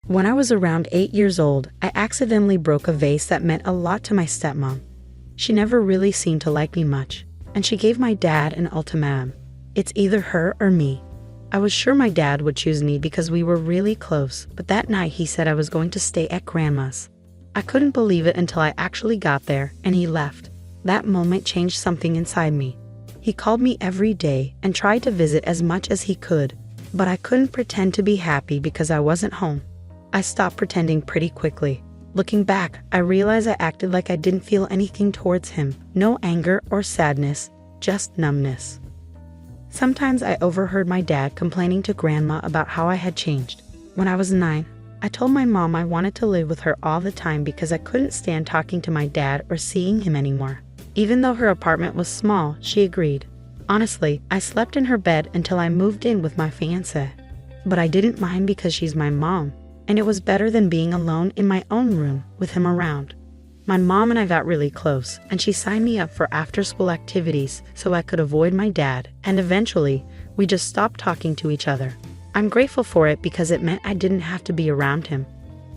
When I was around 8 years old, I accidentally broke a vase that meant a lot to my stepmom. She never really seemed to like me much, and she gave my dad an ultimatum. It's either her or me. I was sure my dad would choose me because we were really close, but that night he said I was going to stay at Grandma's. I couldn't believe it until I actually got there, and he left. That moment changed something inside me. He called me every day and tried to visit as much as he could, but I couldn't pretend to be happy because I wasn't home. I stopped pretending pretty quickly. Looking back, I realized I acted like I didn't feel anything towards him. No anger or sadness, just numbness. Sometimes I overheard my dad complaining to Grandma about how I had changed. When I was 9, I told my mom I wanted to live with her all the time because I couldn't stand talking to my dad or seeing him anymore. Even though her apartment was small, she agreed. Honestly, I slept in her bed until I moved in with my fiancé. But I didn't mind because she's my mom, and it was better than being alone in my own room with him around. My mom and I got really close, and she signed me up for after-school activities so I could avoid my dad, and eventually, we just stopped talking to each other. I'm grateful for it because it meant I didn't have to be around him.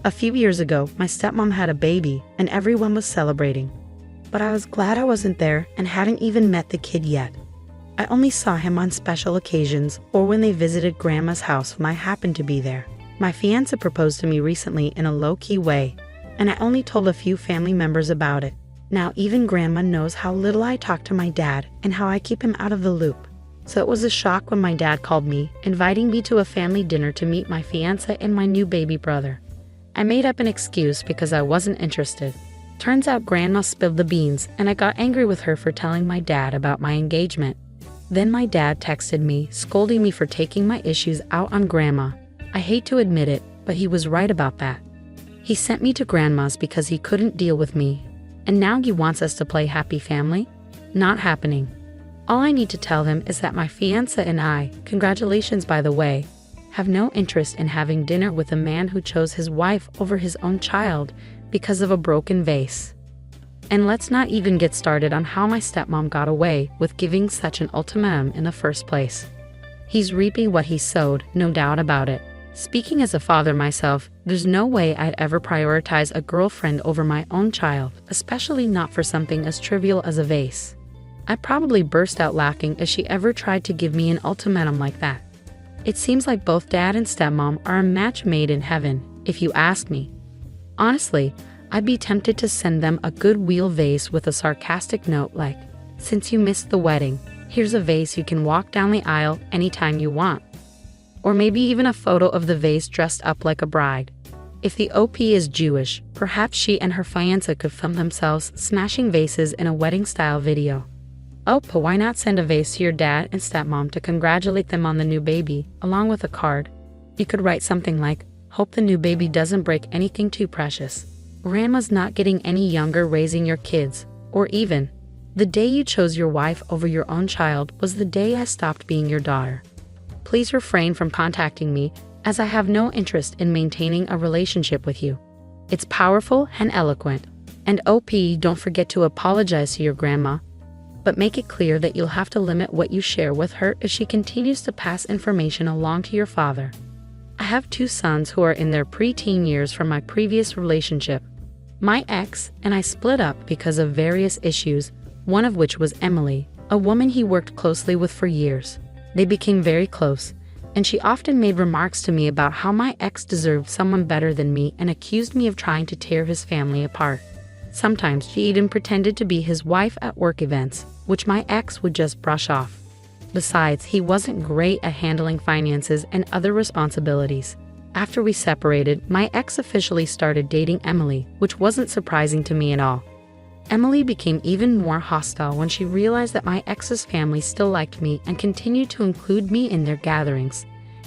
A few years ago, my stepmom had a baby, and everyone was celebrating. But I was glad I wasn't there and hadn't even met the kid yet. I only saw him on special occasions or when they visited Grandma's house when I happened to be there. My fiancé proposed to me recently in a low-key way, and I only told a few family members about it. Now even Grandma knows how little I talk to my dad and how I keep him out of the loop. So it was a shock when my dad called me, inviting me to a family dinner to meet my fiancé and my new baby brother. I made up an excuse because I wasn't interested. Turns out Grandma spilled the beans, and I got angry with her for telling my dad about my engagement. Then my dad texted me, scolding me for taking my issues out on Grandma. I hate to admit it, but he was right about that. He sent me to Grandma's because he couldn't deal with me, and now he wants us to play happy family? Not happening. All I need to tell him is that my fiancé and I, congratulations by the way, have no interest in having dinner with a man who chose his wife over his own child because of a broken vase. And let's not even get started on how my stepmom got away with giving such an ultimatum in the first place. He's reaping what he sowed, no doubt about it. Speaking as a father myself, there's no way I'd ever prioritize a girlfriend over my own child, especially not for something as trivial as a vase. I probably burst out laughing if she ever tried to give me an ultimatum like that. It seems like both dad and stepmom are a match made in heaven, if you ask me. Honestly, I'd be tempted to send them a goodwill vase with a sarcastic note like, "Since you missed the wedding, here's a vase you can walk down the aisle anytime you want." Or maybe even a photo of the vase dressed up like a bride. If the OP is Jewish, perhaps she and her fiancé could film themselves smashing vases in a wedding-style video. Oh, but why not send a vase to your dad and stepmom to congratulate them on the new baby, along with a card? You could write something like, "Hope the new baby doesn't break anything too precious. Grandma's not getting any younger raising your kids." Or even, "The day you chose your wife over your own child was the day I stopped being your daughter. Please refrain from contacting me, as I have no interest in maintaining a relationship with you." It's powerful and eloquent. And OP, don't forget to apologize to your grandma, but make it clear that you'll have to limit what you share with her if she continues to pass information along to your father. I have 2 sons who are in their preteen years from my previous relationship. My ex and I split up because of various issues, one of which was Emily, a woman he worked closely with for years. They became very close, and she often made remarks to me about how my ex deserved someone better than me and accused me of trying to tear his family apart. Sometimes she even pretended to be his wife at work events, which my ex would just brush off. Besides, he wasn't great at handling finances and other responsibilities. After we separated, my ex officially started dating Emily, which wasn't surprising to me at all. Emily became even more hostile when she realized that my ex's family still liked me and continued to include me in their gatherings,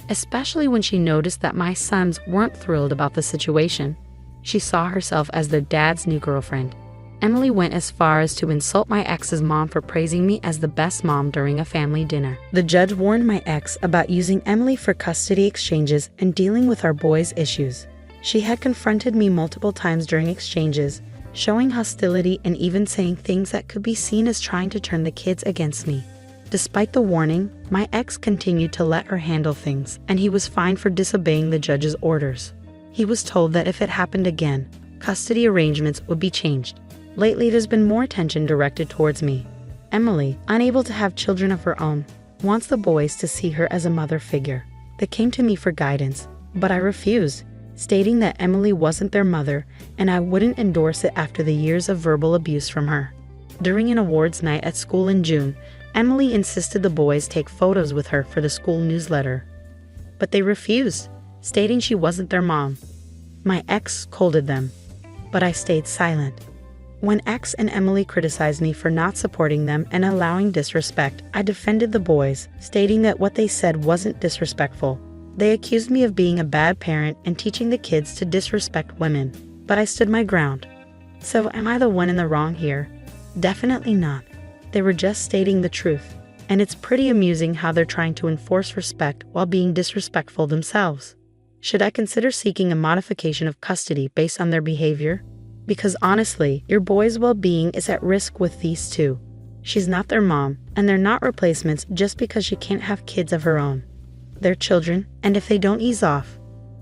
especially when she noticed that my sons weren't thrilled about the situation. She saw herself as their dad's new girlfriend. Emily went as far as to insult my ex's mom for praising me as the best mom during a family dinner. The judge warned my ex about using Emily for custody exchanges and dealing with our boys' issues. She had confronted me multiple times during exchanges, showing hostility and even saying things that could be seen as trying to turn the kids against me. Despite the warning, my ex continued to let her handle things, and he was fined for disobeying the judge's orders. He was told that if it happened again, custody arrangements would be changed. Lately, there's been more attention directed towards me. Emily, unable to have children of her own, wants the boys to see her as a mother figure. They came to me for guidance, but I refused, stating that Emily wasn't their mother and I wouldn't endorse it after the years of verbal abuse from her. During an awards night at school in June, Emily insisted the boys take photos with her for the school newsletter. But they refused, stating she wasn't their mom. My ex scolded them, but I stayed silent. When X and Emily criticized me for not supporting them and allowing disrespect, I defended the boys, stating that what they said wasn't disrespectful. They accused me of being a bad parent and teaching the kids to disrespect women, but I stood my ground. So am I the one in the wrong here? Definitely not. They were just stating the truth, and it's pretty amusing how they're trying to enforce respect while being disrespectful themselves. Should I consider seeking a modification of custody based on their behavior? Because honestly, your boy's well-being is at risk with these two. She's not their mom, and they're not replacements just because she can't have kids of her own. They're children, and if they don't ease off,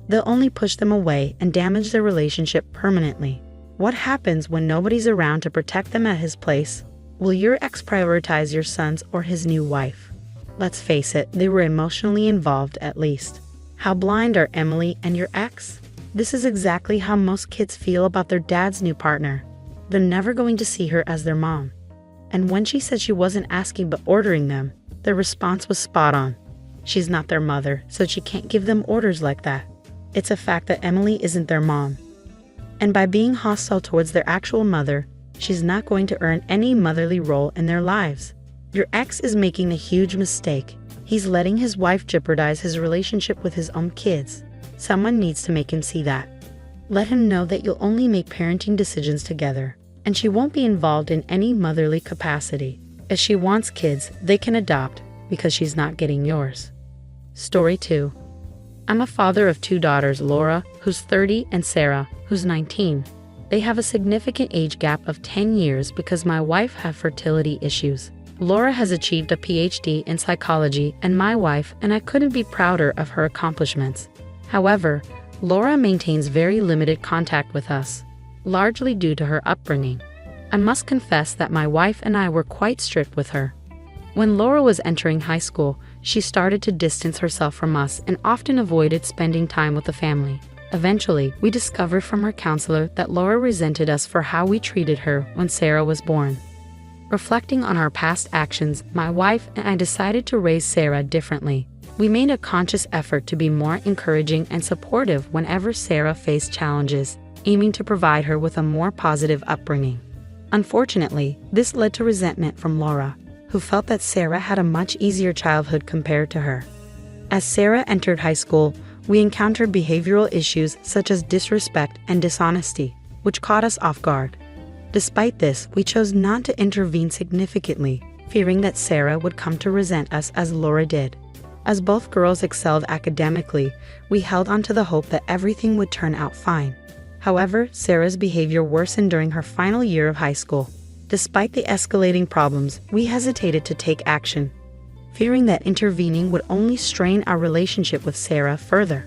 they'll only push them away and damage their relationship permanently. What happens when nobody's around to protect them at his place? Will your ex prioritize your sons or his new wife? Let's face it, they were emotionally involved at least. How blind are Emily and your ex? This is exactly how most kids feel about their dad's new partner. They're never going to see her as their mom. And when she said she wasn't asking but ordering them, their response was spot on. She's not their mother, so she can't give them orders like that. It's a fact that Emily isn't their mom. And by being hostile towards their actual mother, she's not going to earn any motherly role in their lives. Your ex is making a huge mistake. He's letting his wife jeopardize his relationship with his own kids. Someone needs to make him see that. Let him know that you'll only make parenting decisions together, and she won't be involved in any motherly capacity. If she wants kids, they can adopt, because she's not getting yours. Story 2. I'm a father of 2 daughters, Laura, who's 30, and Sarah, who's 19. They have a significant age gap of 10 years because my wife had fertility issues. Laura has achieved a PhD in psychology, and my wife and I couldn't be prouder of her accomplishments. However, Laura maintains very limited contact with us, largely due to her upbringing. I must confess that my wife and I were quite strict with her. When Laura was entering high school, she started to distance herself from us and often avoided spending time with the family. Eventually, we discovered from her counselor that Laura resented us for how we treated her when Sarah was born. Reflecting on our past actions, my wife and I decided to raise Sarah differently. We made a conscious effort to be more encouraging and supportive whenever Sarah faced challenges, aiming to provide her with a more positive upbringing. Unfortunately, this led to resentment from Laura, who felt that Sarah had a much easier childhood compared to her. As Sarah entered high school, we encountered behavioral issues such as disrespect and dishonesty, which caught us off guard. Despite this, we chose not to intervene significantly, fearing that Sarah would come to resent us as Laura did. As both girls excelled academically, we held on to the hope that everything would turn out fine. However, Sarah's behavior worsened during her final year of high school. Despite the escalating problems, we hesitated to take action, fearing that intervening would only strain our relationship with Sarah further.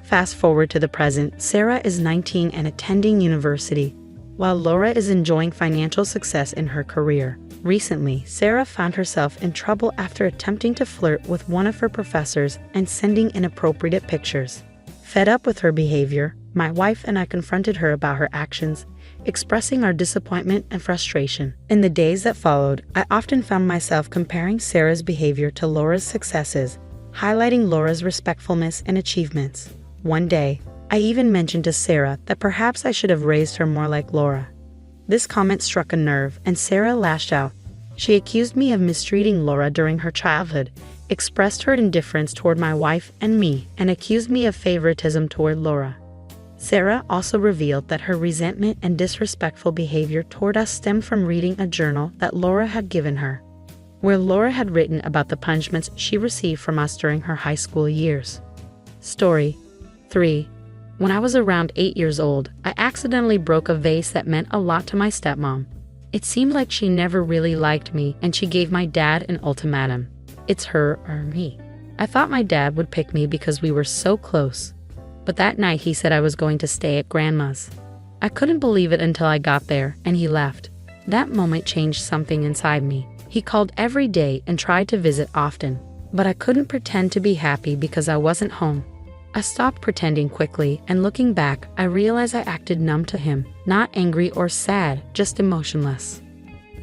Fast forward to the present, Sarah is 19 and attending university, while Laura is enjoying financial success in her career. Recently, Sarah found herself in trouble after attempting to flirt with one of her professors and sending inappropriate pictures. Fed up with her behavior, my wife and I confronted her about her actions, expressing our disappointment and frustration. In the days that followed, I often found myself comparing Sarah's behavior to Laura's successes, highlighting Laura's respectfulness and achievements. One day, I even mentioned to Sarah that perhaps I should have raised her more like Laura. This comment struck a nerve, and Sarah lashed out. She accused me of mistreating Laura during her childhood, expressed her indifference toward my wife and me, and accused me of favoritism toward Laura. Sarah also revealed that her resentment and disrespectful behavior toward us stemmed from reading a journal that Laura had given her, where Laura had written about the punishments she received from us during her high school years. Story 3. When I was around 8 years old, I accidentally broke a vase that meant a lot to my stepmom. It seemed like she never really liked me, and she gave my dad an ultimatum. It's her or me. I thought my dad would pick me because we were so close. but that night he said I was going to stay at Grandma's. I couldn't believe it until I got there and he left. That moment changed something inside me. He called every day and tried to visit often, but I couldn't pretend to be happy because I wasn't home. I stopped pretending quickly, and looking back, I realized I acted numb to him, not angry or sad, just emotionless.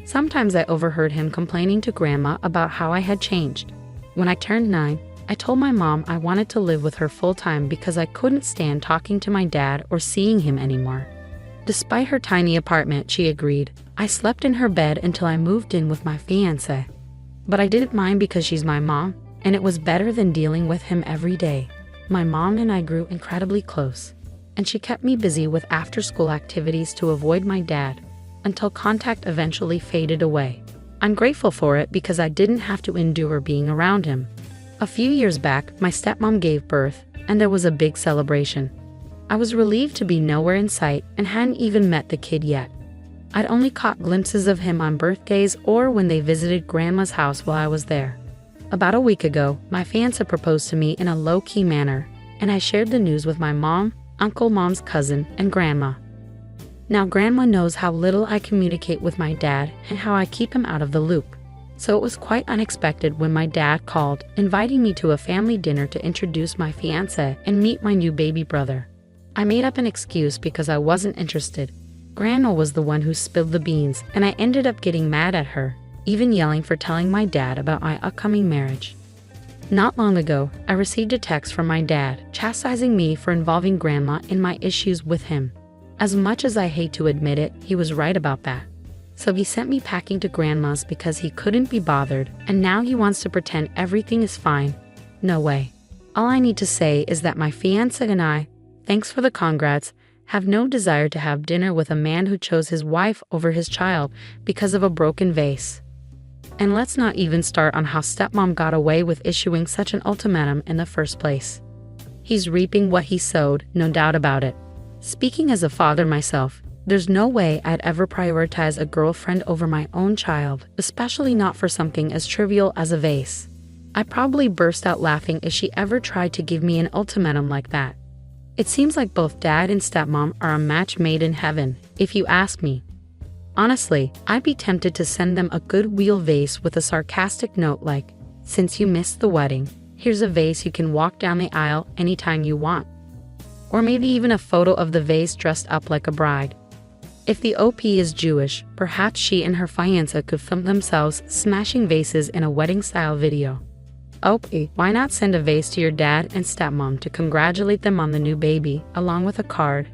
Sometimes I overheard him complaining to Grandma about how I had changed. When I turned 9, I told my mom I wanted to live with her full-time because I couldn't stand talking to my dad or seeing him anymore. Despite her tiny apartment, she agreed. I slept in her bed until I moved in with my fiancé. But I didn't mind because she's my mom, and it was better than dealing with him every day. My mom and I grew incredibly close, and she kept me busy with after-school activities to avoid my dad, until contact eventually faded away. I'm grateful for it because I didn't have to endure being around him. A few years back, my stepmom gave birth, and there was a big celebration. I was relieved to be nowhere in sight and hadn't even met the kid yet. I'd only caught glimpses of him on birthdays or when they visited Grandma's house while I was there. About a week ago, my fiancé proposed to me in a low-key manner, and I shared the news with my mom, Uncle Mom's cousin, and Grandma. Now Grandma knows how little I communicate with my dad and how I keep him out of the loop. So it was quite unexpected when my dad called, inviting me to a family dinner to introduce my fiancé and meet my new baby brother. I made up an excuse because I wasn't interested. Grandma was the one who spilled the beans, and I ended up getting mad at her, even yelling for telling my dad about my upcoming marriage. Not long ago, I received a text from my dad chastising me for involving Grandma in my issues with him. As much as I hate to admit it, he was right about that. So he sent me packing to Grandma's because he couldn't be bothered, and now he wants to pretend everything is fine. No way. All I need to say is that my fiancé and I, thanks for the congrats, have no desire to have dinner with a man who chose his wife over his child because of a broken vase. And let's not even start on how stepmom got away with issuing such an ultimatum in the first place. He's reaping what he sowed, no doubt about it. Speaking as a father myself, there's no way I'd ever prioritize a girlfriend over my own child, especially not for something as trivial as a vase. I probably burst out laughing if she ever tried to give me an ultimatum like that. It seems like both dad and stepmom are a match made in heaven, if you ask me. Honestly, I'd be tempted to send them a goodwill vase with a sarcastic note like, "Since you missed the wedding, here's a vase you can walk down the aisle anytime you want." Or maybe even a photo of the vase dressed up like a bride. If the OP is Jewish, perhaps she and her fiancé could film themselves smashing vases in a wedding-style video. OP, why not send a vase to your dad and stepmom to congratulate them on the new baby, along with a card?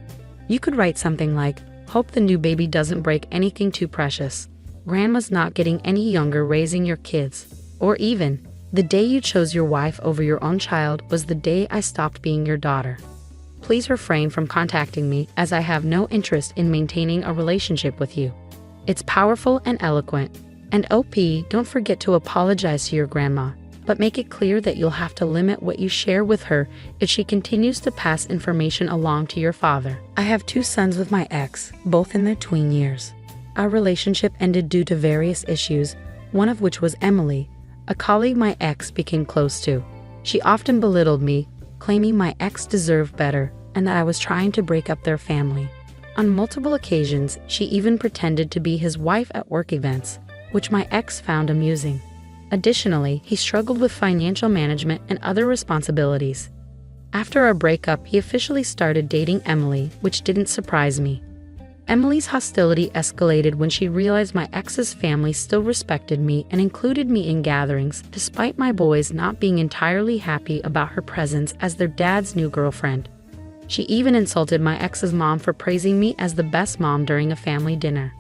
You could write something like, "Hope the new baby doesn't break anything too precious. Grandma's not getting any younger raising your kids." Or even, "The day you chose your wife over your own child was the day I stopped being your daughter. Please refrain from contacting me as I have no interest in maintaining a relationship with you." It's powerful and eloquent. And OP, don't forget to apologize to your grandma, but make it clear that you'll have to limit what you share with her if she continues to pass information along to your father. I have 2 sons with my ex, both in their tween years. Our relationship ended due to various issues, one of which was Emily, a colleague my ex became close to. She often belittled me, claiming my ex deserved better and that I was trying to break up their family. On multiple occasions, she even pretended to be his wife at work events, which my ex found amusing. Additionally, he struggled with financial management and other responsibilities. After our breakup, he officially started dating Emily, which didn't surprise me. Emily's hostility escalated when she realized my ex's family still respected me and included me in gatherings, despite my boys not being entirely happy about her presence as their dad's new girlfriend. She even insulted my ex's mom for praising me as the best mom during a family dinner.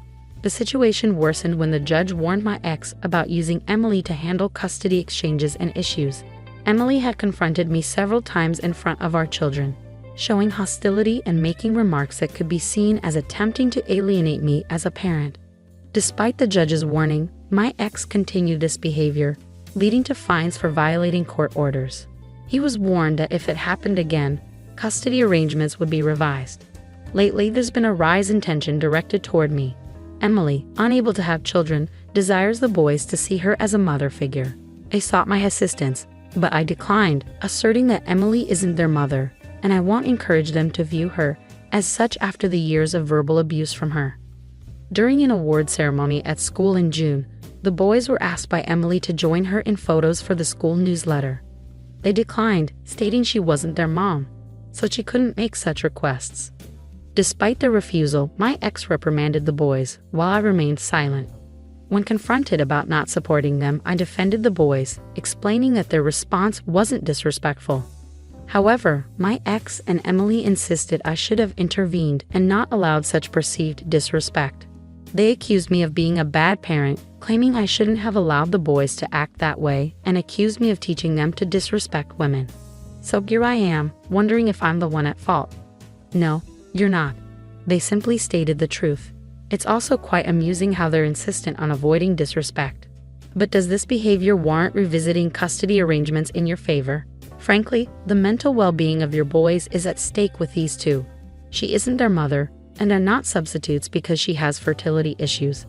The situation worsened when the judge warned my ex about using Emily to handle custody exchanges and issues. Emily had confronted me several times in front of our children, showing hostility and making remarks that could be seen as attempting to alienate me as a parent. Despite the judge's warning, my ex continued this behavior, leading to fines for violating court orders. He was warned that if it happened again, custody arrangements would be revised. Lately, there's been a rise in tension directed toward me. Emily, unable to have children, desires the boys to see her as a mother figure. They sought my assistance, but I declined, asserting that Emily isn't their mother, and I won't encourage them to view her as such after the years of verbal abuse from her. During an award ceremony at school in June, the boys were asked by Emily to join her in photos for the school newsletter. They declined, stating she wasn't their mom, so she couldn't make such requests. Despite their refusal, my ex reprimanded the boys, while I remained silent. When confronted about not supporting them, I defended the boys, explaining that their response wasn't disrespectful. However, my ex and Emily insisted I should have intervened and not allowed such perceived disrespect. They accused me of being a bad parent, claiming I shouldn't have allowed the boys to act that way, and accused me of teaching them to disrespect women. So here I am, wondering if I'm the one at fault. No, you're not. They simply stated the truth. It's also quite amusing how they're insistent on avoiding disrespect. But does this behavior warrant revisiting custody arrangements in your favor? Frankly, the mental well-being of your boys is at stake with these two. She isn't their mother, and are not substitutes because she has fertility issues.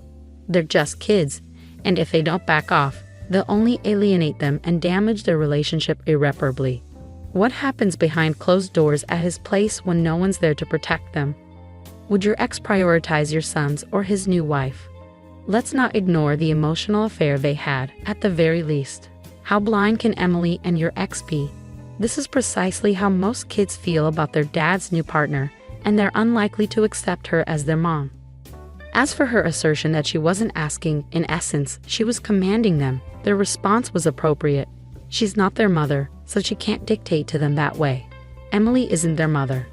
They're just kids, and if they don't back off, they'll only alienate them and damage their relationship irreparably. What happens behind closed doors at his place when no one's there to protect them? Would your ex prioritize your sons or his new wife? Let's not ignore the emotional affair they had, at the very least. How blind can Emily and your ex be? This is precisely how most kids feel about their dad's new partner, and they're unlikely to accept her as their mom. As for her assertion that she wasn't asking, in essence, she was commanding them, their response was appropriate. She's not their mother, so she can't dictate to them that way. Emily isn't their mother.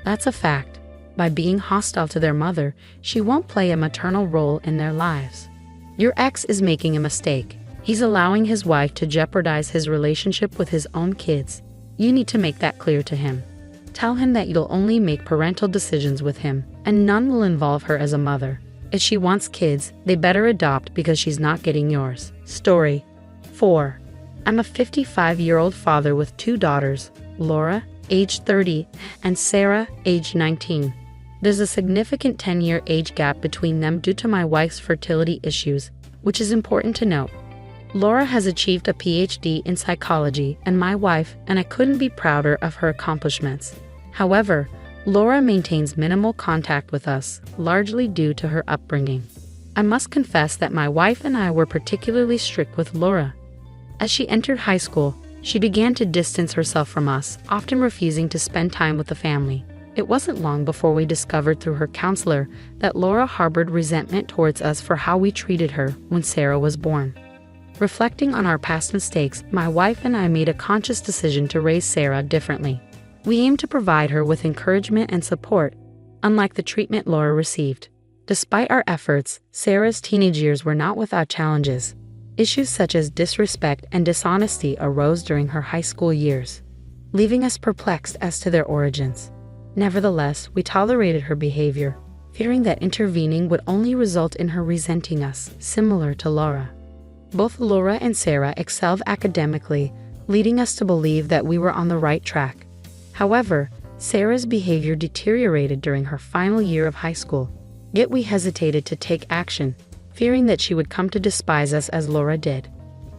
That's a fact. By being hostile to their mother, she won't play a maternal role in their lives. Your ex is making a mistake. He's allowing his wife to jeopardize his relationship with his own kids. You need to make that clear to him. Tell him that you'll only make parental decisions with him, and none will involve her as a mother. If she wants kids, they better adopt because she's not getting yours. Story 4. I'm a 55-year-old father with 2 daughters, Laura, age 30, and Sarah, age 19. There's a significant 10-year age gap between them due to my wife's fertility issues, which is important to note. Laura has achieved a PhD in psychology, and my wife and I couldn't be prouder of her accomplishments. However, Laura maintains minimal contact with us, largely due to her upbringing. I must confess that my wife and I were particularly strict with Laura. As she entered high school, she began to distance herself from us, often refusing to spend time with the family. It wasn't long before we discovered through her counselor that Laura harbored resentment towards us for how we treated her when Sarah was born. Reflecting on our past mistakes, my wife and I made a conscious decision to raise Sarah differently. We aimed to provide her with encouragement and support, unlike the treatment Laura received. Despite our efforts, Sarah's teenage years were not without challenges. Issues such as disrespect and dishonesty arose during her high school years, leaving us perplexed as to their origins. Nevertheless, we tolerated her behavior, fearing that intervening would only result in her resenting us, similar to Laura. Both Laura and Sarah excelled academically, leading us to believe that we were on the right track. However, Sarah's behavior deteriorated during her final year of high school, yet we hesitated to take action, fearing that she would come to despise us as Laura did.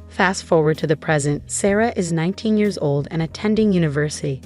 Fast forward to the present, Sarah is 19 years old and attending university,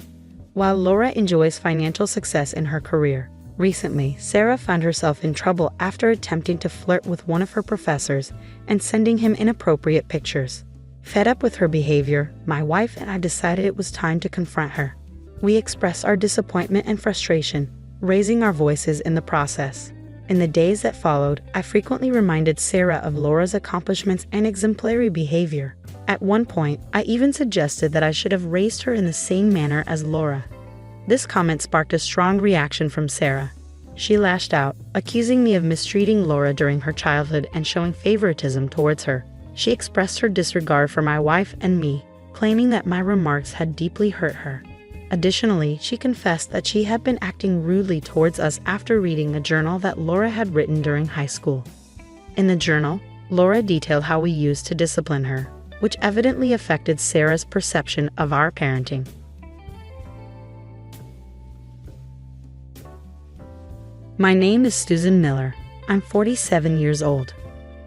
while Laura enjoys financial success in her career. Recently, Sarah found herself in trouble after attempting to flirt with one of her professors and sending him inappropriate pictures. Fed up with her behavior, my wife and I decided it was time to confront her. We expressed our disappointment and frustration, raising our voices in the process. In the days that followed, I frequently reminded Sarah of Laura's accomplishments and exemplary behavior. At one point, I even suggested that I should have raised her in the same manner as Laura. This comment sparked a strong reaction from Sarah. She lashed out, accusing me of mistreating Laura during her childhood and showing favoritism towards her. She expressed her disregard for my wife and me, claiming that my remarks had deeply hurt her. Additionally, she confessed that she had been acting rudely towards us after reading a journal that Laura had written during high school. In the journal, Laura detailed how we used to discipline her, which evidently affected Sarah's perception of our parenting. My name is Susan Miller. I'm 47 years old.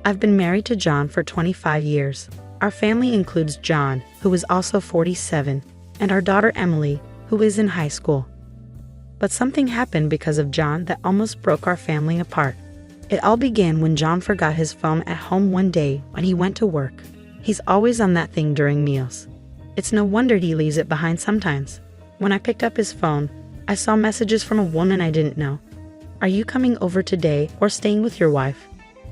I've been married to John for 25 years. Our family includes John, who is also 47, and our daughter Emily, who is in high school. But something happened because of John that almost broke our family apart. It all began when John forgot his phone at home one day when he went to work. He's always on that thing during meals. It's no wonder he leaves it behind sometimes. When I picked up his phone, I saw messages from a woman I didn't know. "Are you coming over today or staying with your wife?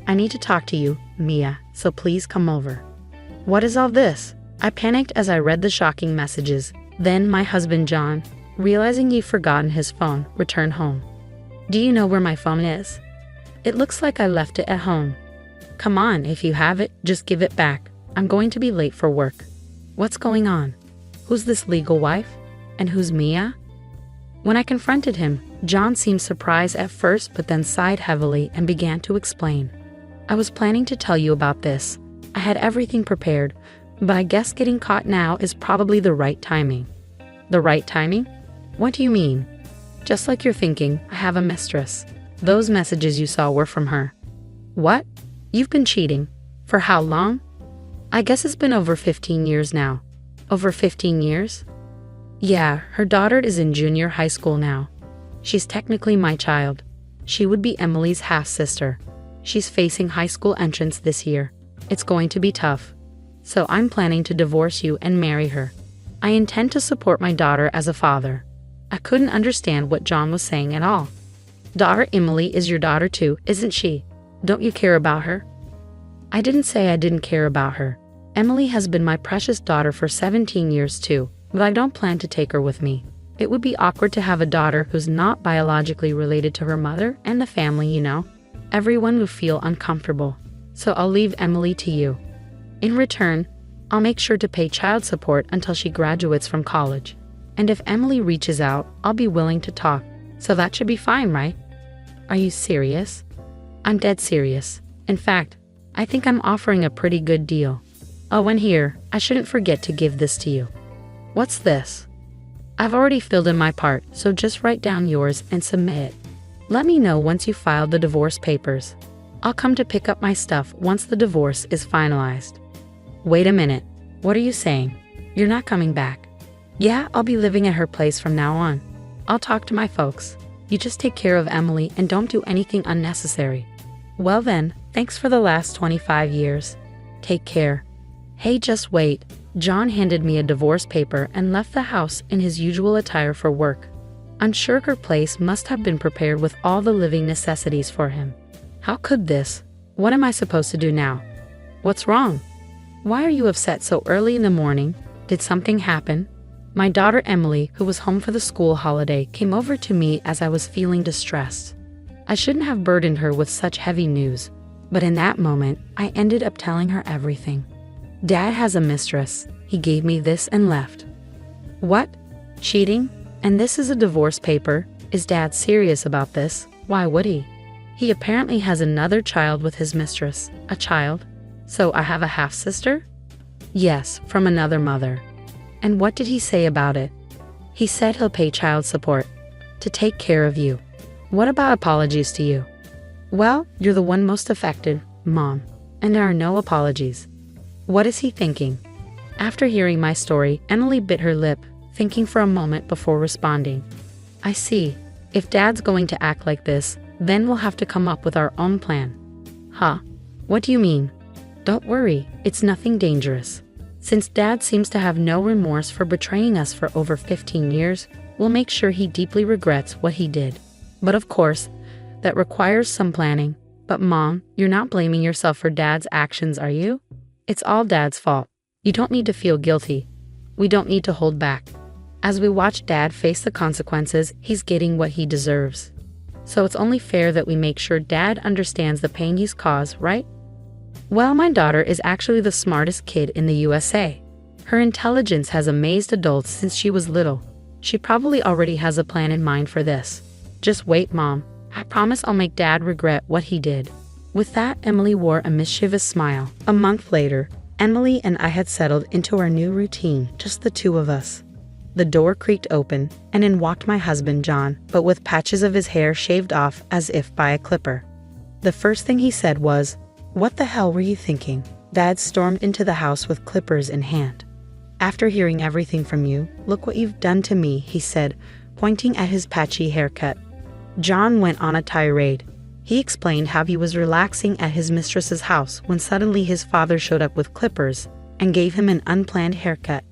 I need to talk to you, Mia, so please come over." What is all this? I panicked as I read the shocking messages. Then my husband John, realizing he'd forgotten his phone, returned home. "Do you know where my phone is? It looks like I left it at home." "Come on, if you have it, just give it back. I'm going to be late for work." What's going on? Who's this legal wife? And who's Mia? When I confronted him, John seemed surprised at first but then sighed heavily and began to explain. "I was planning to tell you about this. I had everything prepared, but I guess getting caught now is probably the right timing." "The right timing? What do you mean?" "Just like you're thinking, I have a mistress. Those messages you saw were from her." "What? You've been cheating? For how long?" "I guess it's been over 15 years now." "Over 15 years?" "Yeah, her daughter is in junior high school now. She's technically my child. She would be Emily's half-sister. She's facing high school entrance this year. It's going to be tough. So I'm planning to divorce you and marry her. I intend to support my daughter as a father." I couldn't understand what John was saying at all. "Daughter Emily is your daughter too, isn't she? Don't you care about her?" "I didn't say I didn't care about her. Emily has been my precious daughter for 17 years too, but I don't plan to take her with me. It would be awkward to have a daughter who's not biologically related to her mother and the family, you know. Everyone would feel uncomfortable. So I'll leave Emily to you. In return, I'll make sure to pay child support until she graduates from college. And if Emily reaches out, I'll be willing to talk. So that should be fine, right?" "Are you serious?" "I'm dead serious. In fact, I think I'm offering a pretty good deal. Oh, and here, I shouldn't forget to give this to you." "What's this?" "I've already filled in my part, so just write down yours and submit it. Let me know once you filed the divorce papers. I'll come to pick up my stuff once the divorce is finalized." "Wait a minute. What are you saying? You're not coming back?" "Yeah, I'll be living at her place from now on. I'll talk to my folks. You just take care of Emily and don't do anything unnecessary." "Well then, thanks for the last 25 years. Take care." Hey, just wait. John handed me a divorce paper and left the house in his usual attire for work. I'm sure her place must have been prepared with all the living necessities for him. How could this? What am I supposed to do now? What's wrong? Why are you upset so early in the morning? Did something happen? My daughter Emily, who was home for the school holiday, came over to me as I was feeling distressed. I shouldn't have burdened her with such heavy news, but in that moment, I ended up telling her everything. Dad has a mistress. He gave me this and left. What? Cheating? And this is a divorce paper? Is Dad serious about this? Why would he? He apparently has another child with his mistress. A child? So I have a half-sister? Yes, from another mother. And what did he say about it? He said he'll pay child support to take care of you. What about apologies to you? Well, you're the one most affected, Mom, and there are no apologies. What is he thinking? After hearing my story, Emily bit her lip, thinking for a moment before responding. I see. If Dad's going to act like this, then we'll have to come up with our own plan. Huh? What do you mean? Don't worry, it's nothing dangerous. Since Dad seems to have no remorse for betraying us for over 15 years, we'll make sure he deeply regrets what he did. But of course, that requires some planning. But Mom, you're not blaming yourself for Dad's actions, are you? It's all Dad's fault. You don't need to feel guilty. We don't need to hold back. As we watch Dad face the consequences, he's getting what he deserves. So it's only fair that we make sure Dad understands the pain he's caused, right? Well, my daughter is actually the smartest kid in the USA. Her intelligence has amazed adults since she was little. She probably already has a plan in mind for this. Just wait, Mom. I promise I'll make Dad regret what he did. With that, Emily wore a mischievous smile. A month later, Emily and I had settled into our new routine, just the two of us. The door creaked open, and in walked my husband, John, but with patches of his hair shaved off as if by a clipper. The first thing he said was, "What the hell were you thinking?" Dad stormed into the house with clippers in hand. After hearing everything from you, look what you've done to me, he said, pointing at his patchy haircut. John went on a tirade. He explained how he was relaxing at his mistress's house when suddenly his father showed up with clippers and gave him an unplanned haircut.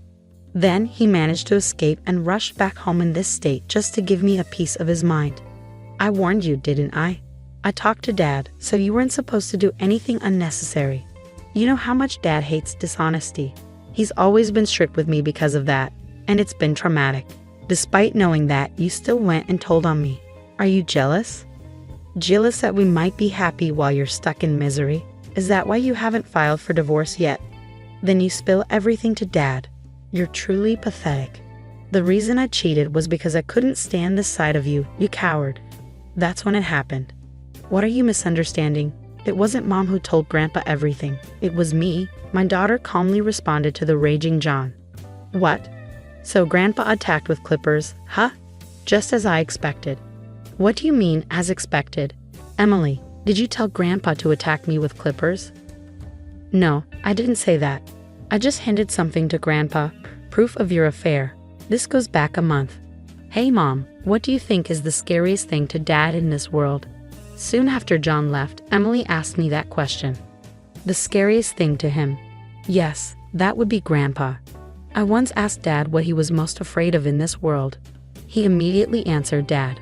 Then he managed to escape and rushed back home in this state just to give me a piece of his mind. I warned you, didn't I? I talked to Dad, so you weren't supposed to do anything unnecessary. You know how much Dad hates dishonesty. He's always been strict with me because of that, and it's been traumatic. Despite knowing that, you still went and told on me. Are you jealous? Jealous that we might be happy while you're stuck in misery? Is that why you haven't filed for divorce yet? Then you spill everything to Dad. You're truly pathetic. The reason I cheated was because I couldn't stand this side of you, you coward. That's when it happened. What are you misunderstanding? It wasn't Mom who told Grandpa everything. It was me. My daughter calmly responded to the raging John. What? So Grandpa attacked with clippers, huh? Just as I expected. What do you mean, as expected? Emily, did you tell Grandpa to attack me with clippers? No, I didn't say that. I just handed something to Grandpa, proof of your affair. This goes back a month. Hey Mom, what do you think is the scariest thing to Dad in this world? Soon after John left, Emily asked me that question. The scariest thing to him? Yes, that would be Grandpa. I once asked Dad what he was most afraid of in this world. He immediately answered Dad.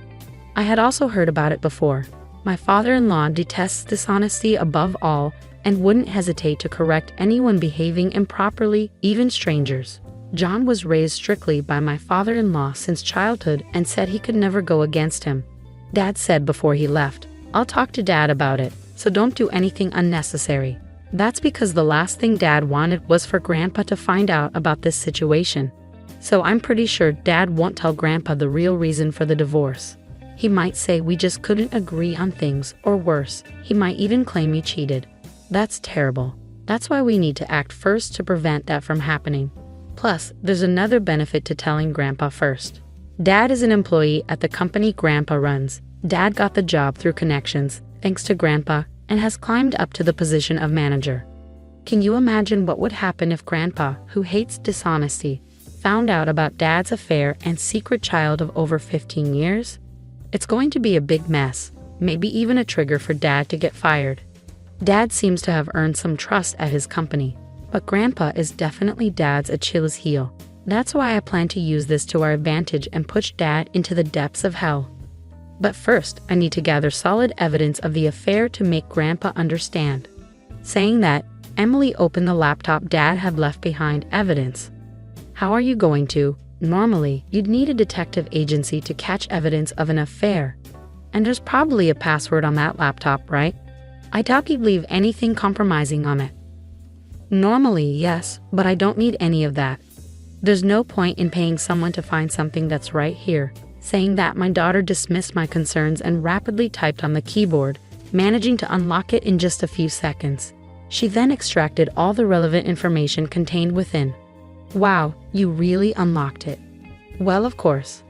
I had also heard about it before. My father-in-law detests dishonesty above all and wouldn't hesitate to correct anyone behaving improperly, even strangers. John was raised strictly by my father-in-law since childhood and said he could never go against him. Dad said before he left, I'll talk to Dad about it, so don't do anything unnecessary. That's because the last thing Dad wanted was for Grandpa to find out about this situation. So I'm pretty sure Dad won't tell Grandpa the real reason for the divorce. He might say we just couldn't agree on things, or worse, he might even claim he cheated. That's terrible. That's why we need to act first to prevent that from happening. Plus, there's another benefit to telling Grandpa first. Dad is an employee at the company Grandpa runs. Dad got the job through connections, thanks to Grandpa, and has climbed up to the position of manager. Can you imagine what would happen if Grandpa, who hates dishonesty, found out about Dad's affair and secret child of over 15 years? It's going to be a big mess, maybe even a trigger for Dad to get fired. Dad seems to have earned some trust at his company, but Grandpa is definitely Dad's Achilles heel. That's why I plan to use this to our advantage and push Dad into the depths of hell. But first, I need to gather solid evidence of the affair to make Grandpa understand. Saying that, Emily opened the laptop Dad had left behind. Evidence. How are you going to? Normally, you'd need a detective agency to catch evidence of an affair. And there's probably a password on that laptop, right? I doubt you'd leave anything compromising on it. Normally, yes, but I don't need any of that. There's no point in paying someone to find something that's right here. Saying that, my daughter dismissed my concerns and rapidly typed on the keyboard, managing to unlock it in just a few seconds. She then extracted all the relevant information contained within. Wow, you really unlocked it. Well, of course.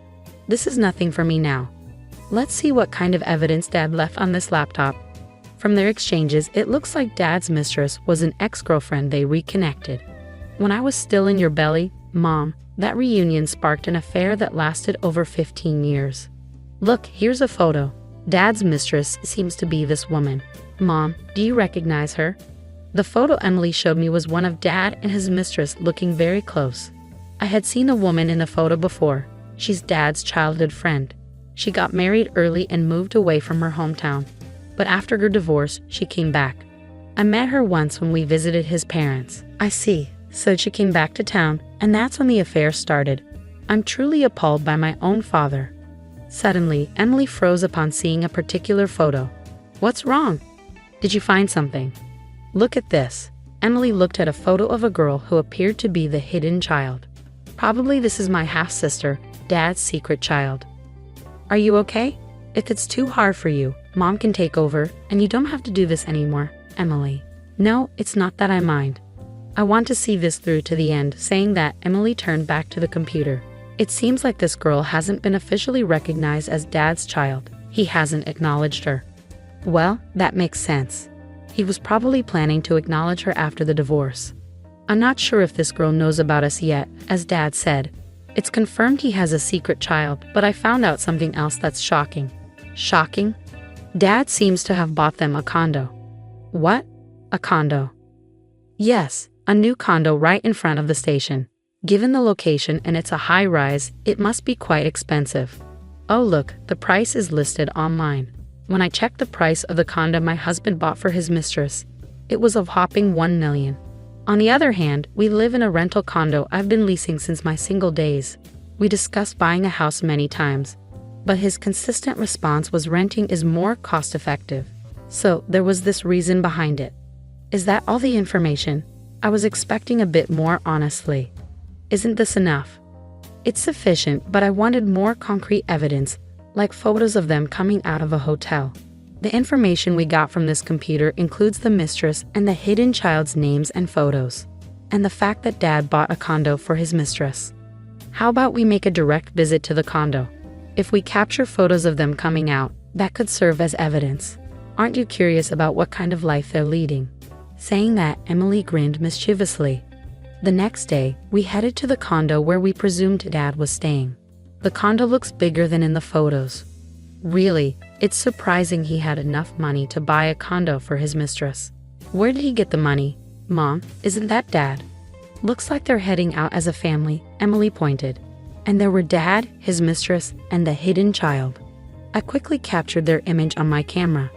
This is nothing for me now. Let's see what kind of evidence Dad left on this laptop. From their exchanges, it looks like Dad's mistress was an ex-girlfriend they reconnected. When I was still in your belly, Mom, that reunion sparked an affair that lasted over 15 years. Look, here's a photo. Dad's mistress seems to be this woman. Mom, do you recognize her? The photo Emily showed me was one of Dad and his mistress looking very close. I had seen the woman in the photo before. She's Dad's childhood friend. She got married early and moved away from her hometown. But after her divorce, she came back. I met her once when we visited his parents. I see. So she came back to town, and that's when the affair started. I'm truly appalled by my own father. Suddenly, Emily froze upon seeing a particular photo. What's wrong? Did you find something? Look at this. Emily looked at a photo of a girl who appeared to be the hidden child. Probably this is my half-sister, Dad's secret child. Are you okay? If it's too hard for you, Mom can take over, and you don't have to do this anymore, Emily. No, it's not that I mind. I want to see this through to the end. Saying that, Emily turned back to the computer. It seems like this girl hasn't been officially recognized as Dad's child. He hasn't acknowledged her. Well, that makes sense. He was probably planning to acknowledge her after the divorce. I'm not sure if this girl knows about us yet, as Dad said. It's confirmed he has a secret child, but I found out something else that's shocking. Shocking? Dad seems to have bought them a condo. What? A condo? Yes, a new condo right in front of the station. Given the location and it's a high-rise, it must be quite expensive. Oh look, the price is listed online. When I checked the price of the condo my husband bought for his mistress, it was a whopping $1 million. On the other hand, we live in a rental condo I've been leasing since my single days. We discussed buying a house many times, but his consistent response was renting is more cost-effective. So there was this reason behind it. Is that all the information? I was expecting a bit more, honestly. Isn't this enough? It's sufficient, but I wanted more concrete evidence, like photos of them coming out of a hotel. The information we got from this computer includes the mistress and the hidden child's names and photos, and the fact that Dad bought a condo for his mistress. How about we make a direct visit to the condo? If we capture photos of them coming out, that could serve as evidence. Aren't you curious about what kind of life they're leading? Saying that, Emily grinned mischievously. The next day, we headed to the condo where we presumed Dad was staying. The condo looks bigger than in the photos. Really, it's surprising he had enough money to buy a condo for his mistress. Where did he get the money? Mom, isn't that Dad? Looks like they're heading out as a family, Emily pointed. And there were Dad, his mistress, and the hidden child. I quickly captured their image on my camera.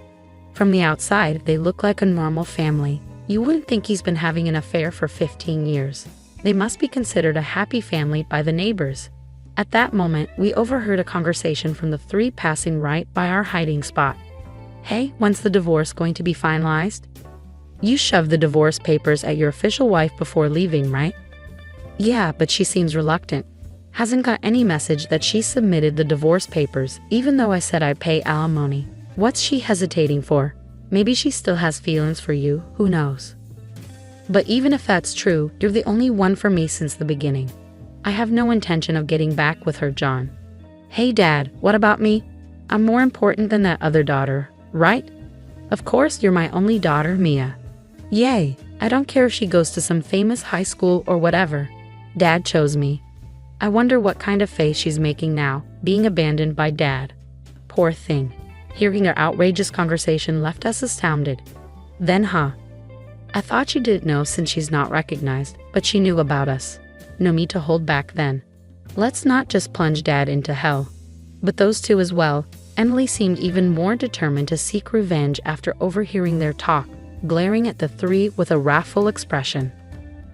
From the outside, they look like a normal family. You wouldn't think he's been having an affair for 15 years. They must be considered a happy family by the neighbors. At that moment, we overheard a conversation from the three passing right by our hiding spot. Hey, when's the divorce going to be finalized? You shoved the divorce papers at your official wife before leaving, right? Yeah, but she seems reluctant. Hasn't got any message that she submitted the divorce papers, even though I said I'd pay alimony. What's she hesitating for? Maybe she still has feelings for you, who knows? But even if that's true, you're the only one for me since the beginning. I have no intention of getting back with her, John. Hey Dad, what about me? I'm more important than that other daughter, right? Of course you're my only daughter, Mia. Yay, I don't care if she goes to some famous high school or whatever. Dad chose me. I wonder what kind of face she's making now, being abandoned by Dad. Poor thing. Hearing our outrageous conversation left us astounded. Then, I thought she didn't know since she's not recognized, but she knew about us. No need to hold back then. Let's not just plunge Dad into hell, but those two as well. Emily seemed even more determined to seek revenge after overhearing their talk, glaring at the three with a wrathful expression.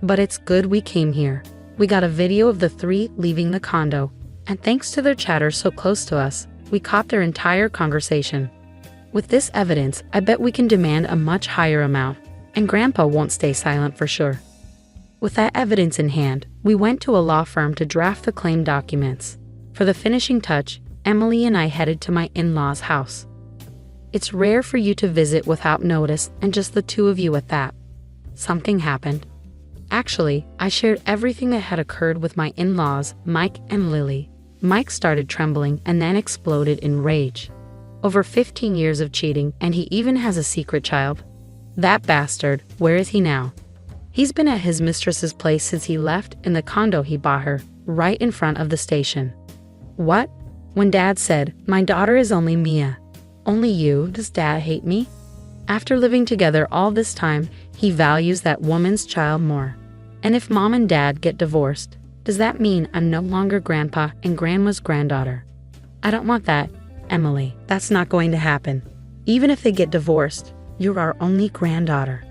But it's good we came here. We got a video of the three leaving the condo, and thanks to their chatter so close to us, we caught their entire conversation. With this evidence, I bet we can demand a much higher amount, and Grandpa won't stay silent for sure. With that evidence in hand, we went to a law firm to draft the claim documents. For the finishing touch, Emily and I headed to my in-laws' house. It's rare for you to visit without notice, and just the two of you at that. Something happened. Actually, I shared everything that had occurred with my in-laws, Mike and Lily. Mike started trembling and then exploded in rage. Over 15 years of cheating, and he even has a secret child. That bastard, where is he now? He's been at his mistress's place since he left in the condo he bought her, right in front of the station. What? When Dad said, my daughter is only Mia. Only you, does Dad hate me? After living together all this time, he values that woman's child more. And if Mom and Dad get divorced, does that mean I'm no longer Grandpa and Grandma's granddaughter? I don't want that, Emily. That's not going to happen. Even if they get divorced, you're our only granddaughter.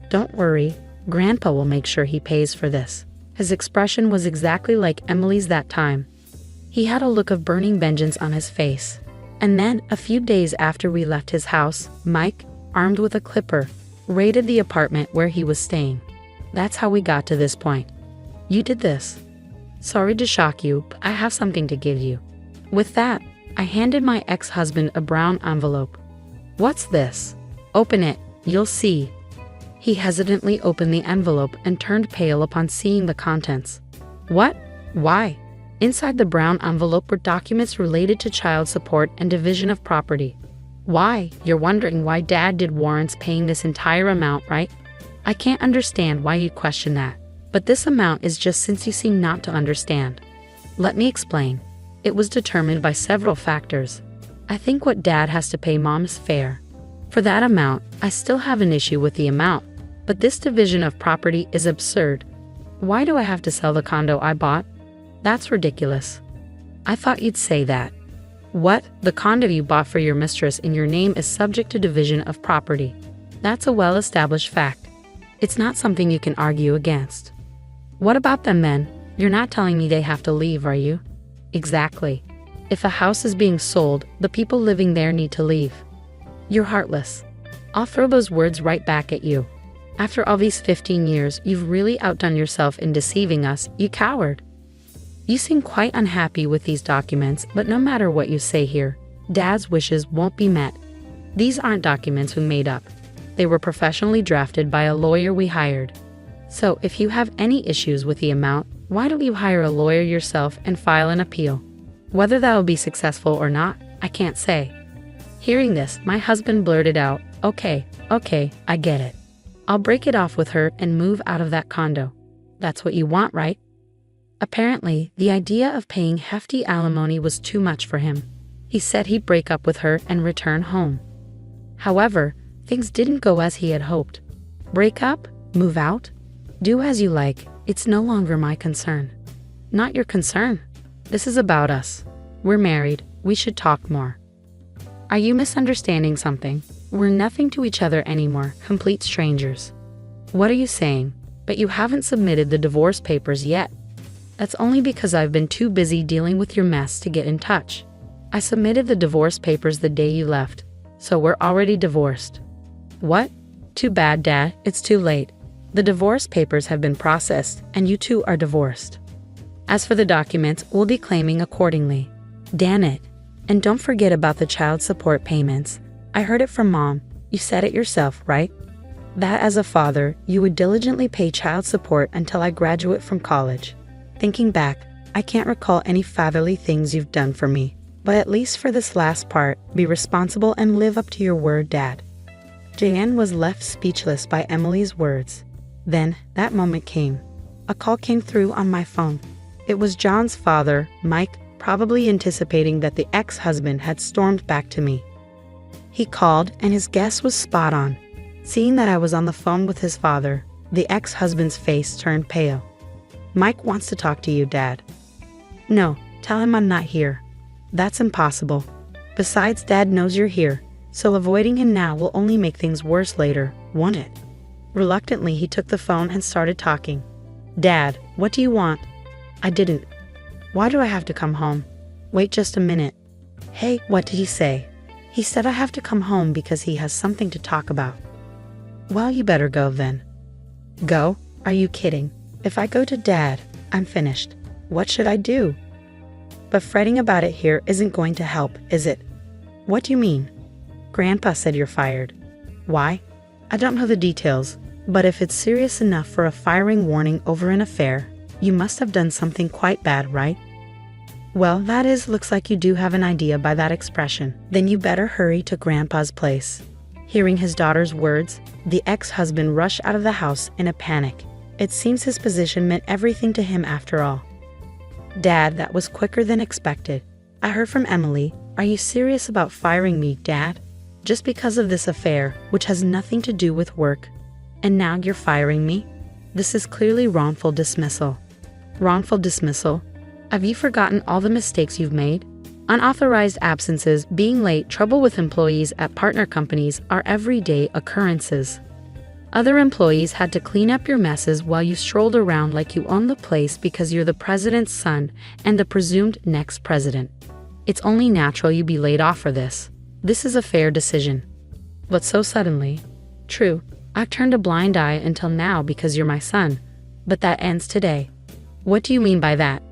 Don't worry, Grandpa will make sure he pays for this. His expression was exactly like Emily's that time. He had a look of burning vengeance on his face. And then, a few days after we left his house, Mike, armed with a clipper, raided the apartment where he was staying. That's how we got to this point. You did this. Sorry to shock you, but I have something to give you. With that, I handed my ex-husband a brown envelope. What's this? Open it, you'll see. He hesitantly opened the envelope and turned pale upon seeing the contents. What? Why? Inside the brown envelope were documents related to child support and division of property. Why? You're wondering why Dad did warrants paying this entire amount, right? I can't understand why you'd question that. But this amount is just since you seem not to understand. Let me explain. It was determined by several factors. I think what Dad has to pay Mom is fair. For that amount, I still have an issue with the amount, but this division of property is absurd. Why do I have to sell the condo I bought? That's ridiculous. I thought you'd say that. What? The condo you bought for your mistress in your name is subject to division of property. That's a well-established fact. It's not something you can argue against. What about them then? You're not telling me they have to leave, are you? Exactly. If a house is being sold, the people living there need to leave. You're heartless. I'll throw those words right back at you. After all these 15 years, you've really outdone yourself in deceiving us, you coward. You seem quite unhappy with these documents, but no matter what you say here, Dad's wishes won't be met. These aren't documents we made up. They were professionally drafted by a lawyer we hired. So if you have any issues with the amount, why don't you hire a lawyer yourself and file an appeal? Whether that will be successful or not, I can't say. Hearing this, my husband blurted out, Okay, I get it. I'll break it off with her and move out of that condo. That's what you want, right? Apparently, the idea of paying hefty alimony was too much for him. He said he'd break up with her and return home. However, things didn't go as he had hoped. Break up? Move out? Do as you like. It's no longer my concern. Not your concern. This is about us. We're married. We should talk more. Are you misunderstanding something? We're nothing to each other anymore, complete strangers. What are you saying? But you haven't submitted the divorce papers yet. That's only because I've been too busy dealing with your mess to get in touch. I submitted the divorce papers the day you left, so we're already divorced. What? Too bad, Dad. It's too late. The divorce papers have been processed, and you two are divorced. As for the documents, we'll be claiming accordingly. Damn it. And don't forget about the child support payments. I heard it from Mom. You said it yourself, right? That as a father, you would diligently pay child support until I graduate from college. Thinking back, I can't recall any fatherly things you've done for me, but at least for this last part, be responsible and live up to your word, Dad. Jan was left speechless by Emily's words. Then, that moment came. A call came through on my phone. It was John's father, Mike, probably anticipating that the ex-husband had stormed back to me. He called, and his guess was spot on. Seeing that I was on the phone with his father, the ex-husband's face turned pale. Mike wants to talk to you, Dad. No, tell him I'm not here. That's impossible. Besides, Dad knows you're here, so avoiding him now will only make things worse later, won't it? Reluctantly, he took the phone and started talking. Dad, what do you want? I didn't. Why do I have to come home? Wait just a minute. Hey, what did he say? He said I have to come home because he has something to talk about. Well, you better go then. Go? Are you kidding? If I go to Dad, I'm finished. What should I do? But fretting about it here isn't going to help, is it? What do you mean? Grandpa said you're fired. Why? I don't know the details, but if it's serious enough for a firing warning over an affair, you must have done something quite bad, right? Well, looks like you do have an idea by that expression. Then you better hurry to Grandpa's place. Hearing his daughter's words, the ex-husband rushed out of the house in a panic. It seems his position meant everything to him after all. Dad, that was quicker than expected. I heard from Emily. Are you serious about firing me, Dad? Just because of this affair, which has nothing to do with work. And now you're firing me? This is clearly wrongful dismissal. Wrongful dismissal? Have you forgotten all the mistakes you've made? Unauthorized absences, being late, trouble with employees at partner companies are everyday occurrences. Other employees had to clean up your messes while you strolled around like you own the place because you're the president's son and the presumed next president. It's only natural you be laid off for this. This is a fair decision. But so suddenly? True, I've turned a blind eye until now because you're my son. But that ends today. What do you mean by that?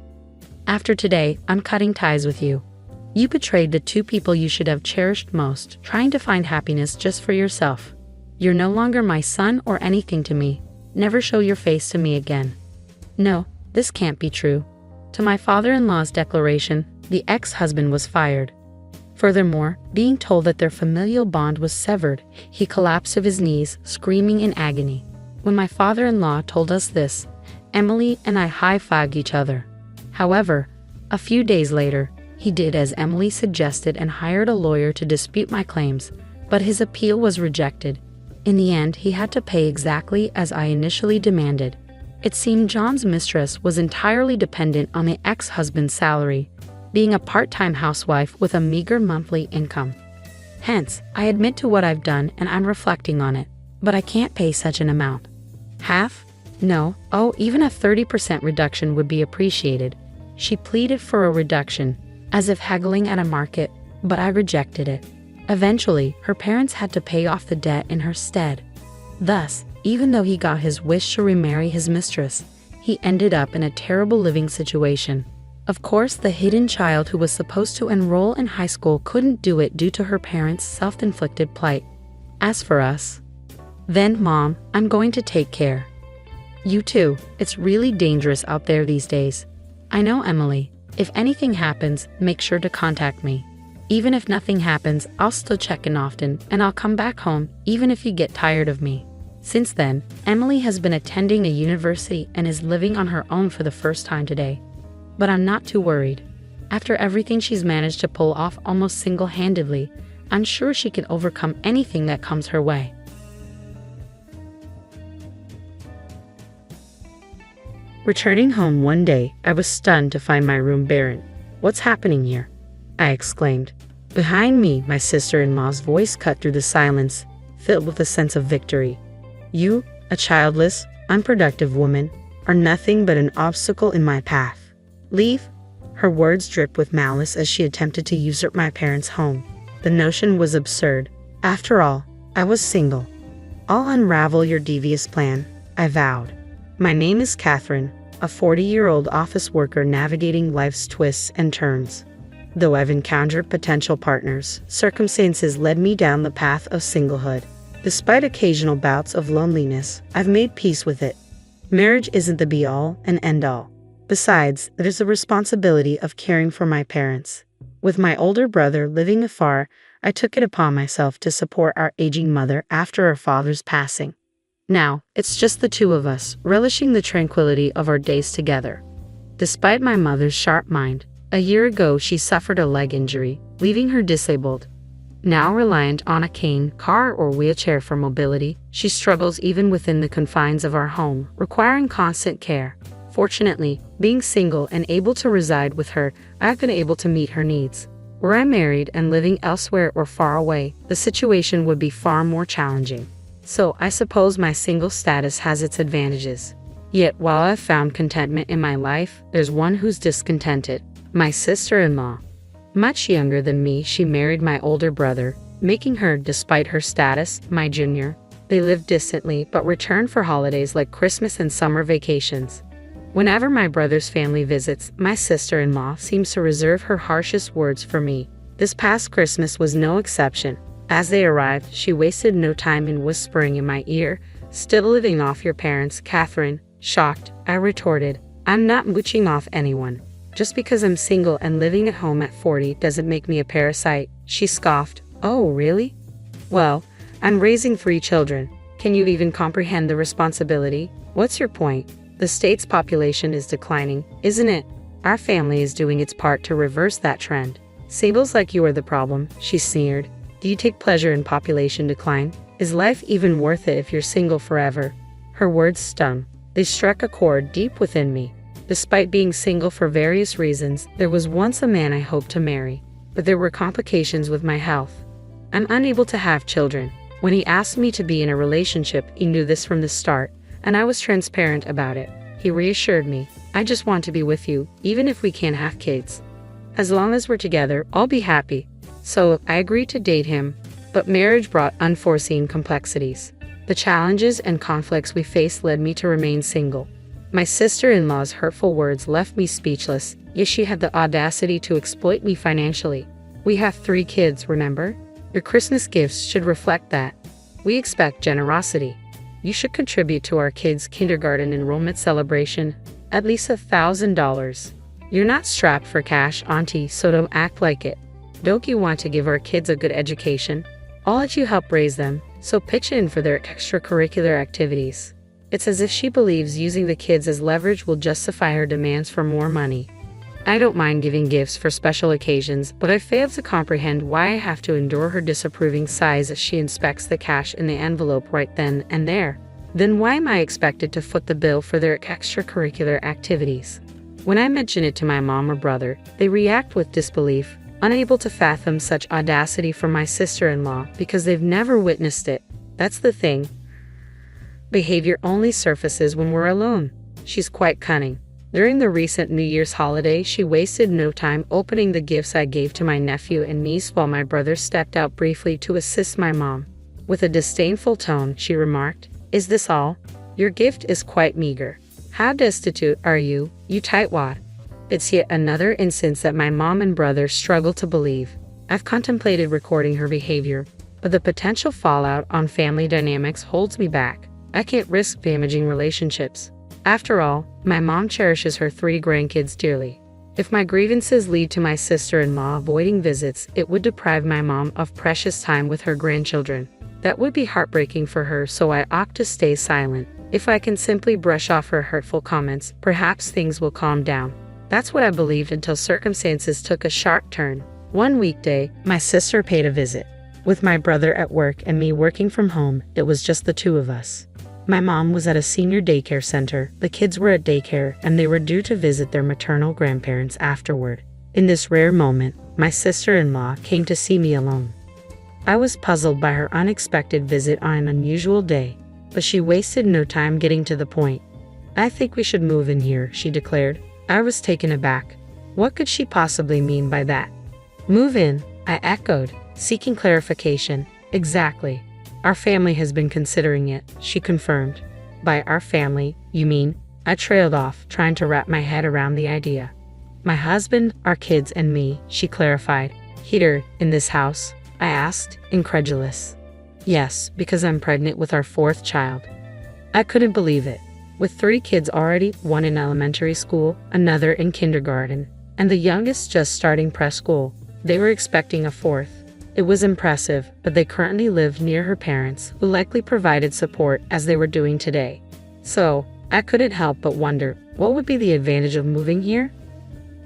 After today, I'm cutting ties with you. You betrayed the two people you should have cherished most, trying to find happiness just for yourself. You're no longer my son or anything to me. Never show your face to me again. No, this can't be true. To my father-in-law's declaration, the ex-husband was fired. Furthermore, being told that their familial bond was severed, he collapsed to his knees, screaming in agony. When my father-in-law told us this, Emily and I high-fived each other. However, a few days later, he did as Emily suggested and hired a lawyer to dispute my claims, but his appeal was rejected. In the end, he had to pay exactly as I initially demanded. It seemed John's mistress was entirely dependent on the ex-husband's salary, being a part-time housewife with a meager monthly income. Hence, I admit to what I've done and I'm reflecting on it, but I can't pay such an amount. Half? No, even a 30% reduction would be appreciated. She pleaded for a reduction, as if haggling at a market, but I rejected it. Eventually, her parents had to pay off the debt in her stead. Thus, even though he got his wish to remarry his mistress, he ended up in a terrible living situation. Of course, the hidden child who was supposed to enroll in high school couldn't do it due to her parents' self-inflicted plight. As for us, then, Mom, I'm going to take care. You too. It's really dangerous out there these days. I know, Emily. If anything happens, make sure to contact me. Even if nothing happens, I'll still check in often, and I'll come back home, even if you get tired of me. Since then, Emily has been attending a university and is living on her own for the first time today. But I'm not too worried. After everything she's managed to pull off almost single-handedly, I'm sure she can overcome anything that comes her way. Returning home one day, I was stunned to find my room barren. "What's happening here?" I exclaimed. Behind me, my sister-in-law's voice cut through the silence, filled with a sense of victory. "You, a childless, unproductive woman, are nothing but an obstacle in my path. Leave." Her words dripped with malice as she attempted to usurp my parents' home. The notion was absurd. After all, I was single. "I'll unravel your devious plan," I vowed. My name is Catherine, a 40-year-old office worker navigating life's twists and turns. Though I've encountered potential partners, circumstances led me down the path of singlehood. Despite occasional bouts of loneliness, I've made peace with it. Marriage isn't the be-all and end-all. Besides, there's the responsibility of caring for my parents. With my older brother living afar, I took it upon myself to support our aging mother after her father's passing. Now, it's just the two of us, relishing the tranquility of our days together. Despite my mother's sharp mind, a year ago she suffered a leg injury, leaving her disabled. Now reliant on a cane, car, or wheelchair for mobility, she struggles even within the confines of our home, requiring constant care. Fortunately, being single and able to reside with her, I've been able to meet her needs. Were I married and living elsewhere or far away, the situation would be far more challenging. So I suppose my single status has its advantages. Yet while I've found contentment in my life, there's one who's discontented: my sister-in-law. Much younger than me, she married my older brother, making her, despite her status, my junior. They live distantly but return for holidays like Christmas and summer vacations. Whenever my brother's family visits, my sister-in-law seems to reserve her harshest words for me. This past Christmas was no exception. As they arrived, she wasted no time in whispering in my ear, "Still living off your parents, Catherine." Shocked, I retorted, "I'm not mooching off anyone. Just because I'm single and living at home at 40 doesn't make me a parasite." She scoffed. "Oh, really? Well, I'm raising 3 children. Can you even comprehend the responsibility? What's your point? The state's population is declining, isn't it? Our family is doing its part to reverse that trend. Singles like you are the problem," she sneered. "Do you take pleasure in population decline? Is life even worth it if you're single forever?" Her words stung. They struck a chord deep within me. Despite being single for various reasons, there was once a man I hoped to marry, but there were complications with my health. I'm unable to have children. When he asked me to be in a relationship, he knew this from the start, and I was transparent about it. He reassured me, "I just want to be with you, even if we can't have kids. As long as we're together, I'll be happy." So I agreed to date him, but marriage brought unforeseen complexities. The challenges and conflicts we faced led me to remain single. My sister-in-law's hurtful words left me speechless, yet she had the audacity to exploit me financially. "We have 3 kids, remember? Your Christmas gifts should reflect that. We expect generosity. You should contribute to our kids' kindergarten enrollment celebration, at least $1,000. You're not strapped for cash, auntie, so don't act like it. Don't you want to give our kids a good education? I'll let you help raise them, so pitch in for their extracurricular activities." It's as if she believes using the kids as leverage will justify her demands for more money. I don't mind giving gifts for special occasions, but I fail to comprehend why I have to endure her disapproving sighs as she inspects the cash in the envelope right then and there. Then why am I expected to foot the bill for their extracurricular activities? When I mention it to my mom or brother, they react with disbelief, unable to fathom such audacity from my sister-in-law because they've never witnessed it. That's the thing. Behavior only surfaces when we're alone. She's quite cunning. During the recent New Year's holiday, she wasted no time opening the gifts I gave to my nephew and niece while my brother stepped out briefly to assist my mom. With a disdainful tone, she remarked, "Is this all? Your gift is quite meager. How destitute are you, you tightwad?" It's yet another instance that my mom and brother struggle to believe. I've contemplated recording her behavior, but the potential fallout on family dynamics holds me back. I can't risk damaging relationships. After all, my mom cherishes her 3 grandkids dearly. If my grievances lead to my sister-in-law avoiding visits, it would deprive my mom of precious time with her grandchildren. That would be heartbreaking for her, so I opt to stay silent. If I can simply brush off her hurtful comments, perhaps things will calm down. That's what I believed until circumstances took a sharp turn. One weekday, my sister paid a visit. With my brother at work and me working from home, it was just the 2 of us. My mom was at a senior daycare center, the kids were at daycare, and they were due to visit their maternal grandparents afterward. In this rare moment, my sister-in-law came to see me alone. I was puzzled by her unexpected visit on an unusual day, but she wasted no time getting to the point. "I think we should move in here," she declared. I was taken aback. What could she possibly mean by that? "Move in," I echoed, seeking clarification. "Exactly. Our family has been considering it," she confirmed. "By our family, you mean?" I trailed off, trying to wrap my head around the idea. "My husband, our kids, and me," she clarified. "Here, in this house?" I asked, incredulous. "Yes, because I'm pregnant with our 4th child." I couldn't believe it. With 3 kids already, 1 in elementary school, another in kindergarten, and the youngest just starting preschool, they were expecting a 4th. It was impressive, but they currently lived near her parents, who likely provided support as they were doing today. So, I couldn't help but wonder, what would be the advantage of moving here?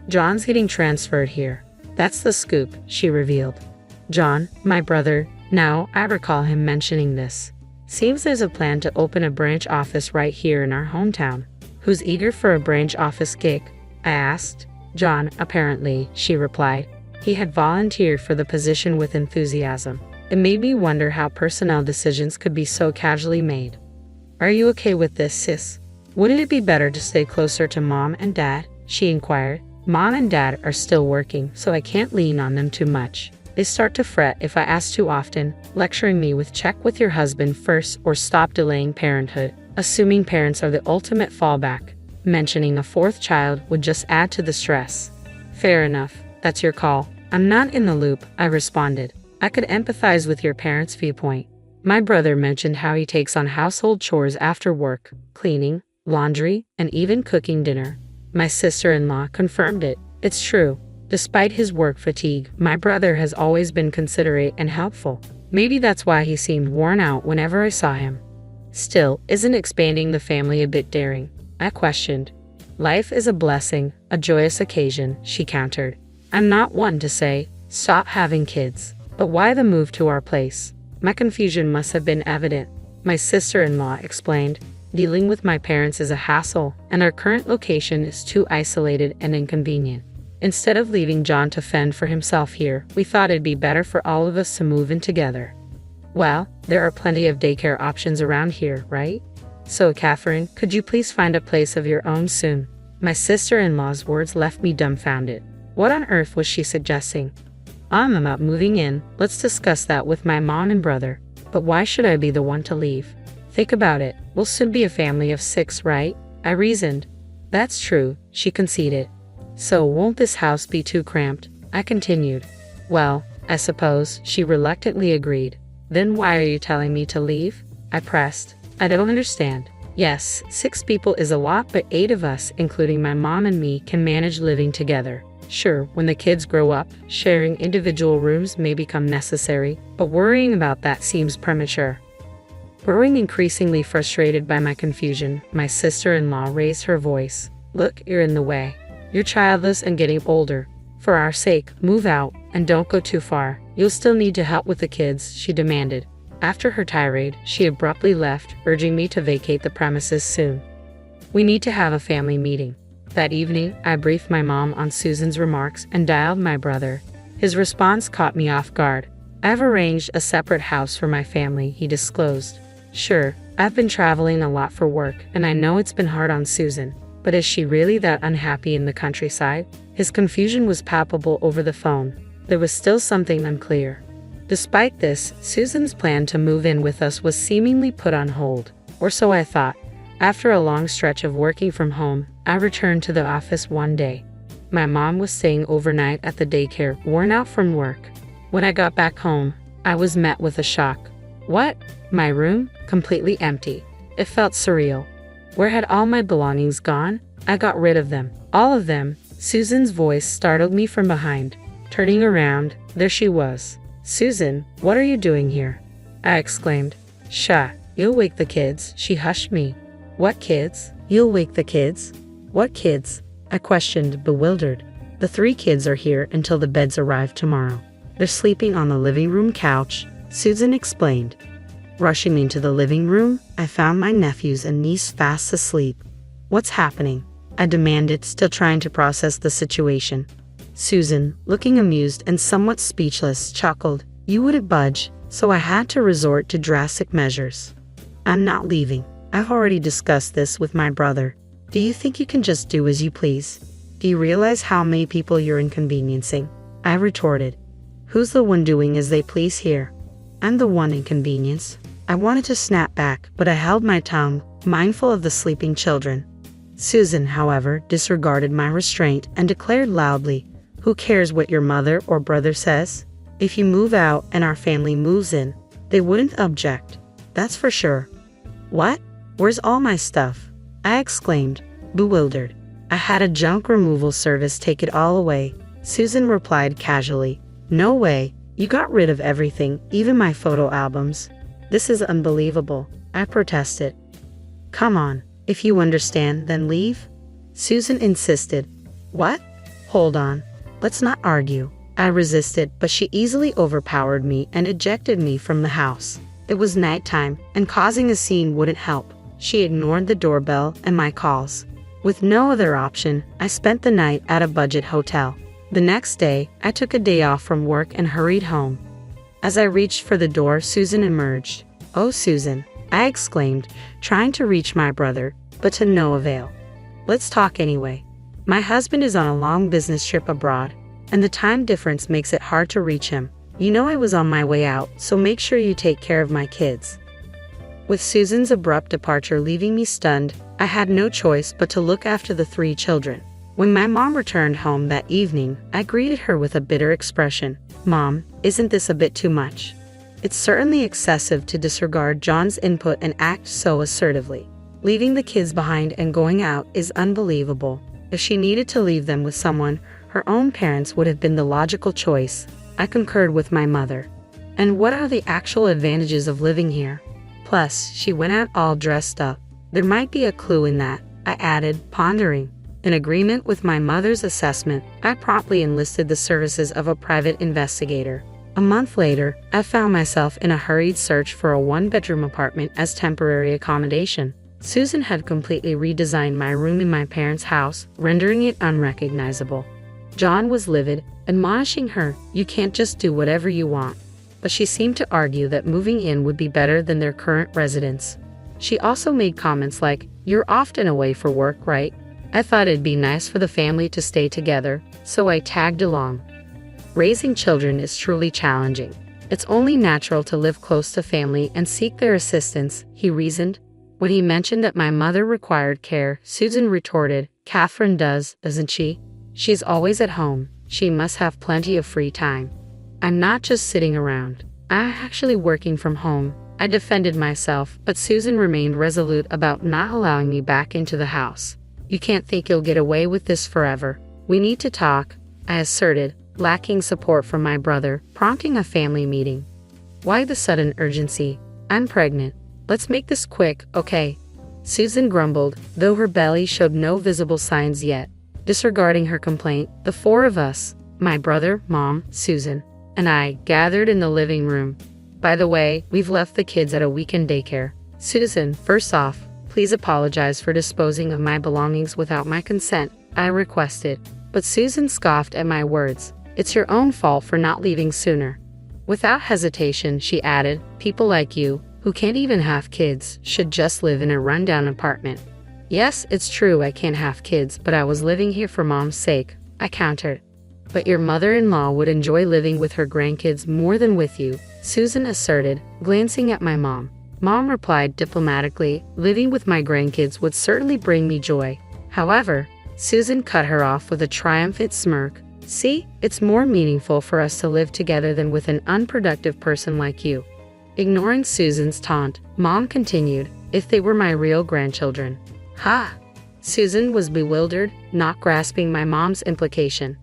"John's getting transferred here. That's the scoop," she revealed. John, my brother, now I recall him mentioning this. "Seems there's a plan to open a branch office right here in our hometown. Who's eager for a branch office gig?" I asked. "John, apparently," she replied. He had volunteered for the position with enthusiasm. It made me wonder how personnel decisions could be so casually made. "Are you okay with this, sis? Wouldn't it be better to stay closer to Mom and Dad?" she inquired. "Mom and Dad are still working, so I can't lean on them too much. They start to fret if I ask too often, lecturing me with check with your husband first or stop delaying parenthood, assuming parents are the ultimate fallback. Mentioning a 4th child would just add to the stress." "Fair enough. That's your call. I'm not in the loop," I responded. I could empathize with your parents' viewpoint. My brother mentioned how he takes on household chores after work, cleaning, laundry, and even cooking dinner. My sister-in-law confirmed it. It's true. Despite his work fatigue, my brother has always been considerate and helpful. Maybe that's why he seemed worn out whenever I saw him. Still, isn't expanding the family a bit daring? I questioned. "Life is a blessing, a joyous occasion," she countered. "I'm not one to say, stop having kids. But why the move to our place?" My confusion must have been evident. My sister-in-law explained, "Dealing with my parents is a hassle, and our current location is too isolated and inconvenient. Instead of leaving John to fend for himself here, we thought it'd be better for all of us to move in together." "Well, there are plenty of daycare options around here, right? So, Catherine, could you please find a place of your own soon?" My sister-in-law's words left me dumbfounded. What on earth was she suggesting? "I'm about moving in. Let's discuss that with my mom and brother. But why should I be the one to leave? Think about it. We'll soon be a family of 6, right?" I reasoned. "That's true," she conceded. "So won't this house be too cramped?" I continued. "Well, I suppose," she reluctantly agreed. "Then why are you telling me to leave?" I pressed. "I don't understand. Yes, 6 people is a lot, but 8 of us, including my mom and me, can manage living together. Sure, when the kids grow up, sharing individual rooms may become necessary, but worrying about that seems premature." Growing increasingly frustrated by my confusion, my sister-in-law raised her voice. Look, you're in the way. You're childless and getting older. For our sake, move out and don't go too far. You'll still need to help with the kids, she demanded. After her tirade, she abruptly left, urging me to vacate the premises soon. We need to have a family meeting. That evening, I briefed my mom on Susan's remarks and dialed my brother. His response caught me off guard. I've arranged a separate house for my family, he disclosed. Sure, I've been traveling a lot for work, and I know it's been hard on Susan, but is she really that unhappy in the countryside? His confusion was palpable over the phone. There was still something unclear. Despite this, Susan's plan to move in with us was seemingly put on hold, or so I thought. After a long stretch of working from home, I returned to the office one day. My mom was staying overnight at the daycare, worn out from work. When I got back home, I was met with a shock. What? My room? Completely empty. It felt surreal. Where had all my belongings gone? I got rid of them. All of them. Susan's voice startled me from behind. Turning around, there she was. Susan, what are you doing here? I exclaimed. Shh, you'll wake the kids, she hushed me. What kids? You'll wake the kids? What kids? I questioned, bewildered. The 3 kids are here until the beds arrive tomorrow. They're sleeping on the living room couch, Susan explained. Rushing me into the living room, I found my nephews and niece fast asleep. What's happening? I demanded, still trying to process the situation. Susan, looking amused and somewhat speechless, chuckled. You wouldn't budge, so I had to resort to drastic measures. I'm not leaving. I've already discussed this with my brother. Do you think you can just do as you please? Do you realize how many people you're inconveniencing? I retorted. Who's the one doing as they please here? I'm the one inconvenienced. I wanted to snap back, but I held my tongue, mindful of the sleeping children. Susan, however, disregarded my restraint and declared loudly, who cares what your mother or brother says? If you move out and our family moves in, they wouldn't object. That's for sure. What? Where's all my stuff? I exclaimed, bewildered. I had a junk removal service take it all away. Susan replied casually. No way. You got rid of everything, even my photo albums. This is unbelievable, I protested. Come on, if you understand, then leave. Susan insisted. What? Hold on. Let's not argue. I resisted, but she easily overpowered me and ejected me from the house. It was nighttime, and causing a scene wouldn't help. She ignored the doorbell and my calls. With no other option, I spent the night at a budget hotel. The next day, I took a day off from work and hurried home. As I reached for the door, Susan emerged. Oh, Susan, I exclaimed, trying to reach my brother, but to no avail. Let's talk anyway. My husband is on a long business trip abroad, and the time difference makes it hard to reach him. You know I was on my way out, so make sure you take care of my kids. With Susan's abrupt departure leaving me stunned, I had no choice but to look after the 3 children. When my mom returned home that evening, I greeted her with a bitter expression. Mom, isn't this a bit too much? It's certainly excessive to disregard John's input and act so assertively. Leaving the kids behind and going out is unbelievable. If she needed to leave them with someone, her own parents would have been the logical choice. I concurred with my mother. And what are the actual advantages of living here? Plus, she went out all dressed up. There might be a clue in that, I added, pondering. In agreement with my mother's assessment, I promptly enlisted the services of a private investigator. A month later, I found myself in a hurried search for a 1-bedroom apartment as temporary accommodation. Susan had completely redesigned my room in my parents' house, rendering it unrecognizable. John was livid, admonishing her, you can't just do whatever you want. But she seemed to argue that moving in would be better than their current residence. She also made comments like, you're often away for work, right? I thought it'd be nice for the family to stay together, so I tagged along. Raising children is truly challenging. It's only natural to live close to family and seek their assistance, he reasoned. When he mentioned that my mother required care, Susan retorted, Catherine does, doesn't she? She's always at home. She must have plenty of free time. I'm not just sitting around. I'm actually working from home. I defended myself, but Susan remained resolute about not allowing me back into the house. You can't think you'll get away with this forever. We need to talk, I asserted, lacking support from my brother, prompting a family meeting. Why the sudden urgency? I'm pregnant. Let's make this quick, okay? Susan grumbled, though her belly showed no visible signs yet. Disregarding her complaint, the four of us, my brother, Mom, Susan, and I, gathered in the living room. By the way, we've left the kids at a weekend daycare. Susan, first off, please apologize for disposing of my belongings without my consent, I requested. But Susan scoffed at my words. It's your own fault for not leaving sooner. Without hesitation, she added, people like you, who can't even have kids, should just live in a rundown apartment. Yes, it's true I can't have kids, but I was living here for Mom's sake, I countered. But your mother-in-law would enjoy living with her grandkids more than with you, Susan asserted, glancing at my mom. Mom replied diplomatically, living with my grandkids would certainly bring me joy. However, Susan cut her off with a triumphant smirk. See, it's more meaningful for us to live together than with an unproductive person like you. Ignoring Susan's taunt, Mom continued, if they were my real grandchildren. Ha! Susan was bewildered, not grasping my mom's implication.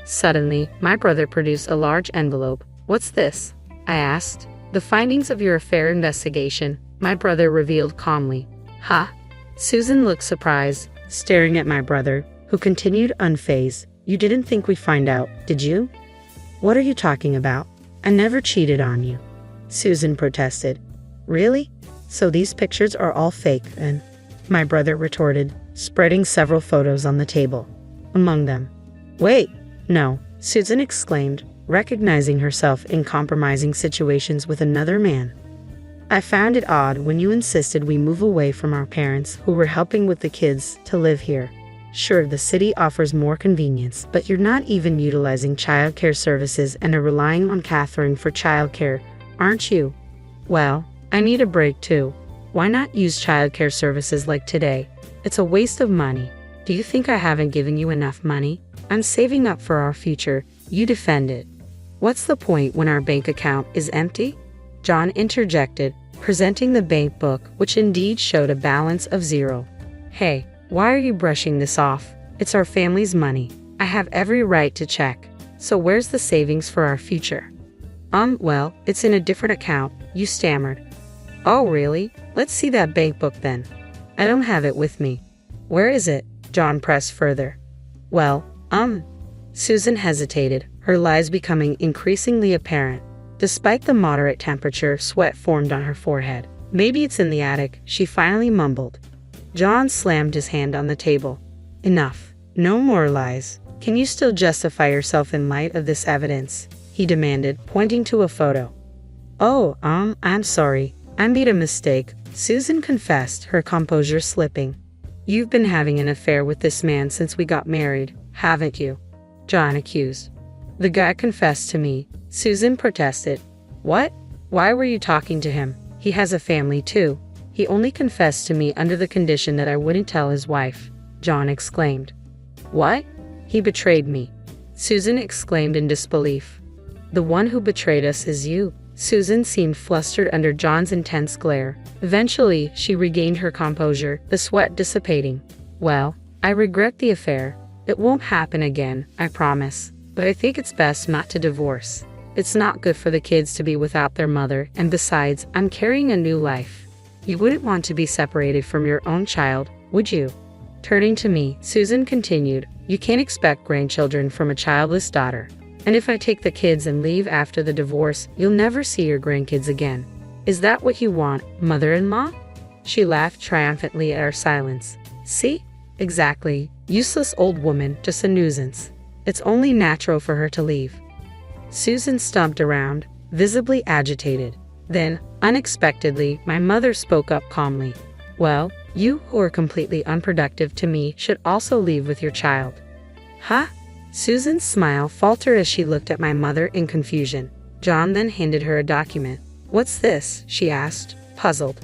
Suddenly, my brother produced a large envelope. What's this? I asked. The findings of your affair investigation, my brother revealed calmly. Ha! Susan looked surprised, staring at my brother, who continued unfazed. You didn't think we'd find out, did you? What are you talking about? I never cheated on you. Susan protested. Really? So these pictures are all fake, then? My brother retorted, spreading several photos on the table. Among them. Wait, no, Susan exclaimed, recognizing herself in compromising situations with another man. I found it odd when you insisted we move away from our parents who were helping with the kids to live here. Sure, the city offers more convenience, but you're not even utilizing childcare services and are relying on Catherine for childcare, aren't you? Well, I need a break too. Why not use childcare services like today? It's a waste of money. Do you think I haven't given you enough money? I'm saving up for our future, you defended. What's the point when our bank account is empty? John interjected, presenting the bank book, which indeed showed a balance of 0. Hey, why are you brushing this off? It's our family's money. I have every right to check. So where's the savings for our future? Well, it's in a different account, you stammered. Oh, really? Let's see that bank book then. I don't have it with me. Where is it? John pressed further. Well, Susan hesitated, her lies becoming increasingly apparent. Despite the moderate temperature, sweat formed on her forehead. Maybe it's in the attic, she finally mumbled. John slammed his hand on the table. Enough. No more lies. Can you still justify yourself in light of this evidence? He demanded, pointing to a photo. Oh, I'm sorry. I made a mistake, Susan confessed, her composure slipping. You've been having an affair with this man since we got married, haven't you? John accused. The guy confessed to me, Susan protested. What? Why were you talking to him? He has a family too. He only confessed to me under the condition that I wouldn't tell his wife, John exclaimed. What? He betrayed me, Susan exclaimed in disbelief. The one who betrayed us is you. Susan seemed flustered under John's intense glare. Eventually, she regained her composure, the sweat dissipating. Well, I regret the affair. It won't happen again, I promise. But I think it's best not to divorce. It's not good for the kids to be without their mother, and besides, I'm carrying a new life. You wouldn't want to be separated from your own child, would you? Turning to me, Susan continued, you can't expect grandchildren from a childless daughter. And if I take the kids and leave after the divorce, you'll never see your grandkids again. Is that what you want, mother-in-law? She laughed triumphantly at our silence. See? Exactly. Useless old woman, just a nuisance. It's only natural for her to leave. Susan stumped around, visibly agitated. Then, unexpectedly, my mother spoke up calmly. Well, you who are completely unproductive to me should also leave with your child. Huh? Susan's smile faltered as she looked at my mother in confusion. John then handed her a document. What's this? She asked, puzzled.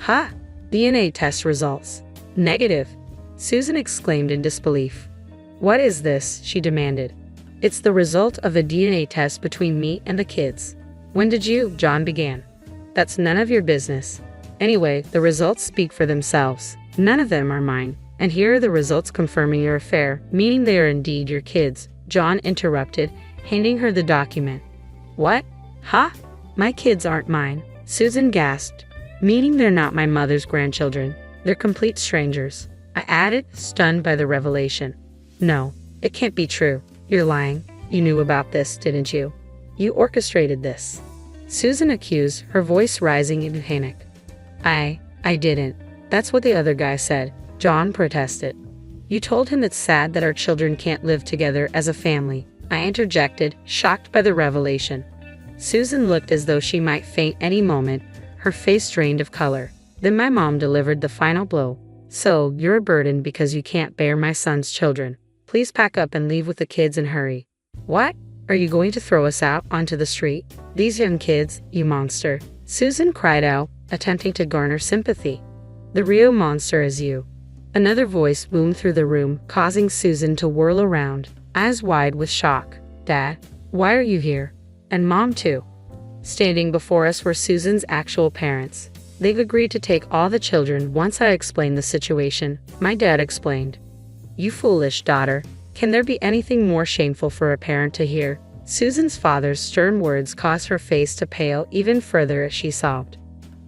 Ha! DNA test results. Negative. Susan exclaimed in disbelief. What is this? She demanded. It's the result of a DNA test between me and the kids. When did you? John began. That's none of your business. Anyway, the results speak for themselves. None of them are mine. And here are the results confirming your affair, meaning they are indeed your kids, John interrupted, handing her the document. What? Huh? My kids aren't mine, Susan gasped. meaning they're not my mother's grandchildren. They're complete strangers. I added, stunned by the revelation. No, it can't be true. You're lying. You knew about this, didn't you? You orchestrated this. Susan accused, her voice rising in panic. I didn't. That's what the other guy said, John protested. You told him it's sad that our children can't live together as a family, I interjected, shocked by the revelation. Susan looked as though she might faint any moment, her face drained of color. Then my mom delivered the final blow. So, you're a burden because you can't bear my son's children. Please pack up and leave with the kids and hurry. What? Are you going to throw us out onto the street? These young kids, you monster. Susan cried out, attempting to garner sympathy. The real monster is you. Another voice boomed through the room, causing Susan to whirl around, eyes wide with shock. Dad, why are you here? And Mom too. Standing before us were Susan's actual parents. They've agreed to take all the children once I explained the situation, my dad explained. You foolish daughter. Can there be anything more shameful for a parent to hear? Susan's father's stern words caused her face to pale even further as she sobbed.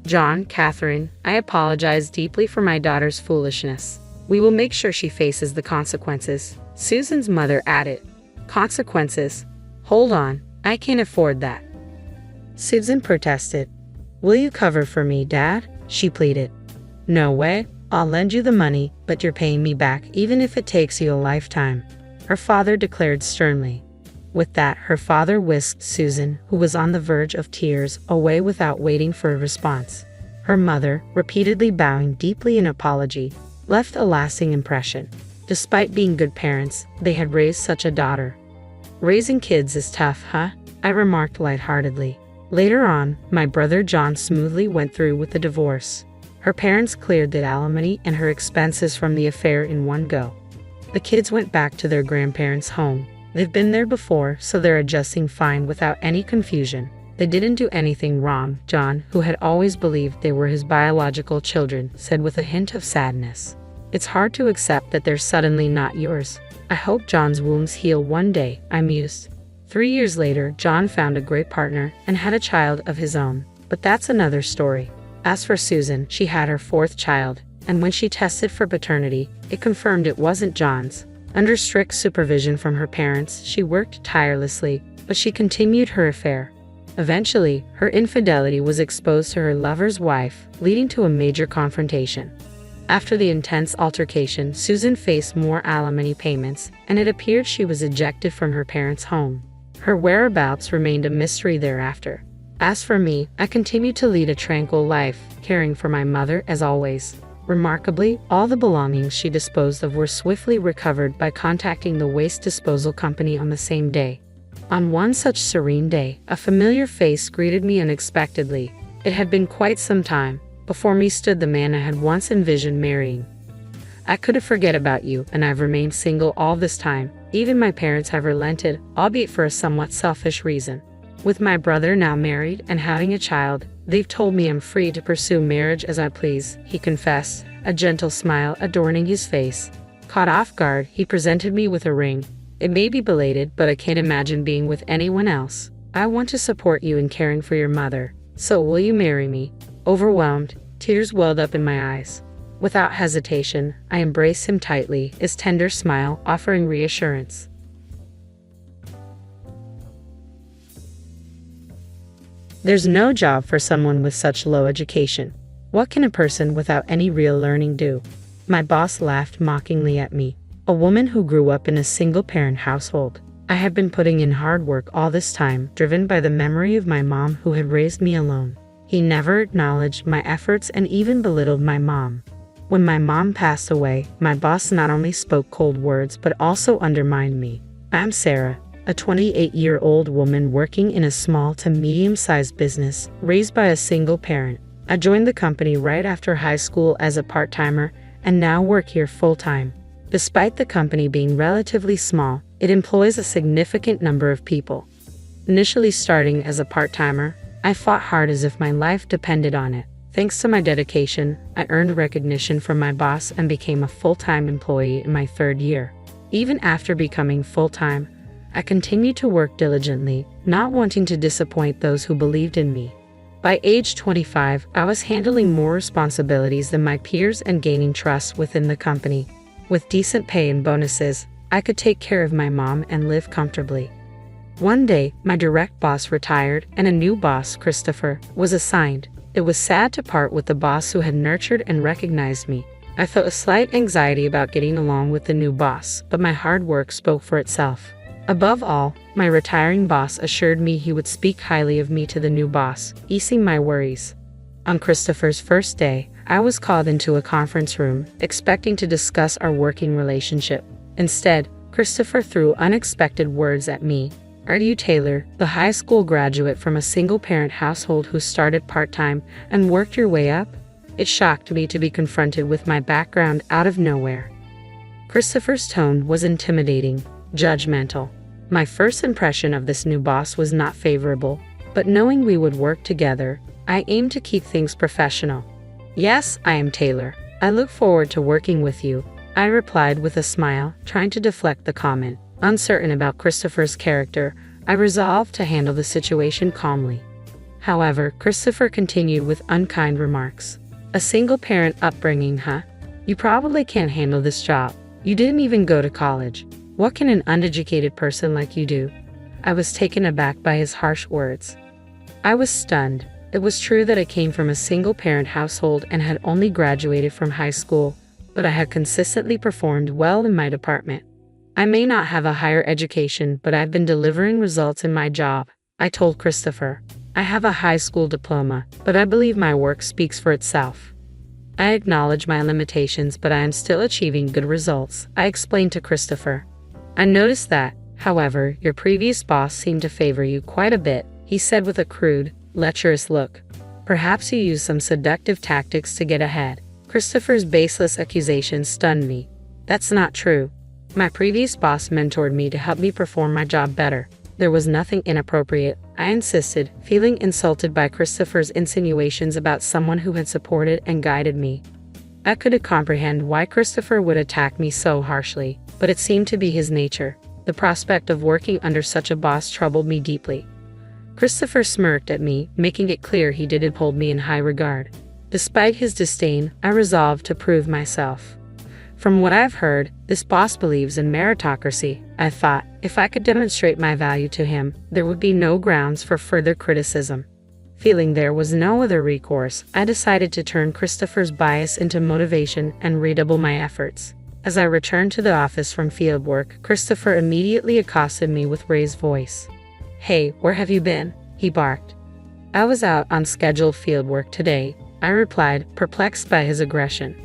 John, Catherine, I apologize deeply for my daughter's foolishness. We will make sure she faces the consequences. Susan's mother added. Consequences? Hold on, I can't afford that. Susan protested. Will you cover for me, Dad? She pleaded. No way. I'll lend you the money, but you're paying me back even if it takes you a lifetime, her father declared sternly. With that, her father whisked Susan, who was on the verge of tears, away without waiting for a response. Her mother, repeatedly bowing deeply in apology, left a lasting impression. Despite being good parents, they had raised such a daughter. Raising kids is tough, huh? I remarked lightheartedly. Later on, my brother John smoothly went through with the divorce. Her parents cleared the alimony and her expenses from the affair in one go. The kids went back to their grandparents' home. They've been there before, so they're adjusting fine without any confusion. They didn't do anything wrong, John, who had always believed they were his biological children, said with a hint of sadness. It's hard to accept that they're suddenly not yours. I hope John's wounds heal one day, I mused. 3 years later, John found a great partner and had a child of his own. But that's another story. As for Susan, she had her 4th child, and when she tested for paternity, it confirmed it wasn't John's. Under strict supervision from her parents, she worked tirelessly, but she continued her affair. Eventually, her infidelity was exposed to her lover's wife, leading to a major confrontation. After the intense altercation, Susan faced more alimony payments, and it appeared she was ejected from her parents' home. Her whereabouts remained a mystery thereafter. As for me, I continued to lead a tranquil life, caring for my mother as always. Remarkably, all the belongings she disposed of were swiftly recovered by contacting the waste disposal company on the same day. On one such serene day, a familiar face greeted me unexpectedly. It had been quite some time. Before me stood the man I had once envisioned marrying. I couldn't forget about you, and I've remained single all this time. Even my parents have relented, albeit for a somewhat selfish reason. With my brother now married and having a child, they've told me I'm free to pursue marriage as I please, he confessed, a gentle smile adorning his face. Caught off guard, he presented me with a ring. It may be belated, but I can't imagine being with anyone else. I want to support you in caring for your mother. So will you marry me? Overwhelmed, tears welled up in my eyes. Without hesitation, I embraced him tightly, his tender smile offering reassurance. There's no job for someone with such low education. What can a person without any real learning do? My boss laughed mockingly at me. A woman who grew up in a single-parent household. I had been putting in hard work all this time, driven by the memory of my mom who had raised me alone. He never acknowledged my efforts and even belittled my mom. When my mom passed away, my boss not only spoke cold words but also undermined me. I'm Sarah, a 28-year-old woman working in a small to medium-sized business, raised by a single parent. I joined the company right after high school as a part-timer and now work here full-time. Despite the company being relatively small, it employs a significant number of people. Initially starting as a part-timer, I fought hard as if my life depended on it. Thanks to my dedication, I earned recognition from my boss and became a full-time employee in my 3rd year. Even after becoming full-time, I continued to work diligently, not wanting to disappoint those who believed in me. By age 25, I was handling more responsibilities than my peers and gaining trust within the company. With decent pay and bonuses, I could take care of my mom and live comfortably. One day, my direct boss retired and a new boss, Christopher, was assigned. It was sad to part with the boss who had nurtured and recognized me. I felt a slight anxiety about getting along with the new boss, but my hard work spoke for itself. Above all, my retiring boss assured me he would speak highly of me to the new boss, easing my worries. On Christopher's first day, I was called into a conference room, expecting to discuss our working relationship. Instead, Christopher threw unexpected words at me. Are you Taylor, the high school graduate from a single-parent household who started part-time and worked your way up? It shocked me to be confronted with my background out of nowhere. Christopher's tone was intimidating, judgmental. My first impression of this new boss was not favorable, but knowing we would work together, I aimed to keep things professional. Yes, I am Taylor. I look forward to working with you, I replied with a smile, trying to deflect the comment. Uncertain about Christopher's character, I resolved to handle the situation calmly. However, Christopher continued with unkind remarks. A single-parent upbringing, huh? You probably can't handle this job. You didn't even go to college. What can an uneducated person like you do? I was taken aback by his harsh words. I was stunned. It was true that I came from a single-parent household and had only graduated from high school, but I had consistently performed well in my department. I may not have a higher education, but I've been delivering results in my job, I told Christopher. I have a high school diploma, but I believe my work speaks for itself. I acknowledge my limitations, but I am still achieving good results, I explained to Christopher. I noticed that, however, your previous boss seemed to favor you quite a bit, he said with a crude, lecherous look. Perhaps you used some seductive tactics to get ahead. Christopher's baseless accusation stunned me. That's not true. My previous boss mentored me to help me perform my job better. There was nothing inappropriate, I insisted, feeling insulted by Christopher's insinuations about someone who had supported and guided me. I couldn't comprehend why Christopher would attack me so harshly, but it seemed to be his nature. The prospect of working under such a boss troubled me deeply. Christopher smirked at me, making it clear he didn't hold me in high regard. Despite his disdain, I resolved to prove myself. From what I've heard, this boss believes in meritocracy, I thought. If I could demonstrate my value to him, there would be no grounds for further criticism. Feeling there was no other recourse, I decided to turn Christopher's bias into motivation and redouble my efforts. As I returned to the office from fieldwork, Christopher immediately accosted me with raised voice. Hey, where have you been? He barked. I was out on scheduled fieldwork today, I replied, perplexed by his aggression.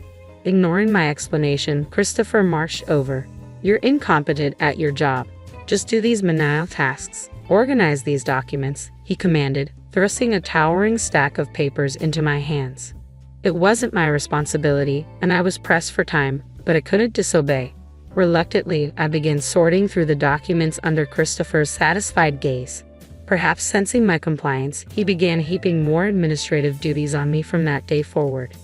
Ignoring my explanation, Christopher marched over. You're incompetent at your job. Just do these menial tasks. Organize these documents, he commanded, thrusting a towering stack of papers into my hands. It wasn't my responsibility, and I was pressed for time, but I couldn't disobey. Reluctantly, I began sorting through the documents under Christopher's satisfied gaze. Perhaps sensing my compliance, he began heaping more administrative duties on me from that day forward.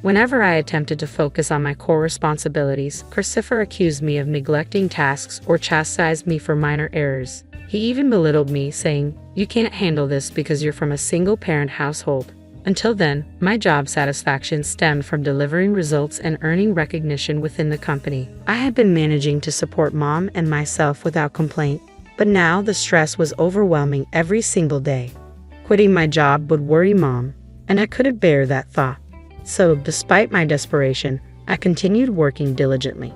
Whenever I attempted to focus on my core responsibilities, Christopher accused me of neglecting tasks or chastised me for minor errors. He even belittled me, saying, "You can't handle this because you're from a single-parent household." Until then, my job satisfaction stemmed from delivering results and earning recognition within the company. I had been managing to support Mom and myself without complaint, but now the stress was overwhelming every single day. Quitting my job would worry Mom, and I couldn't bear that thought. So, despite my desperation, I continued working diligently.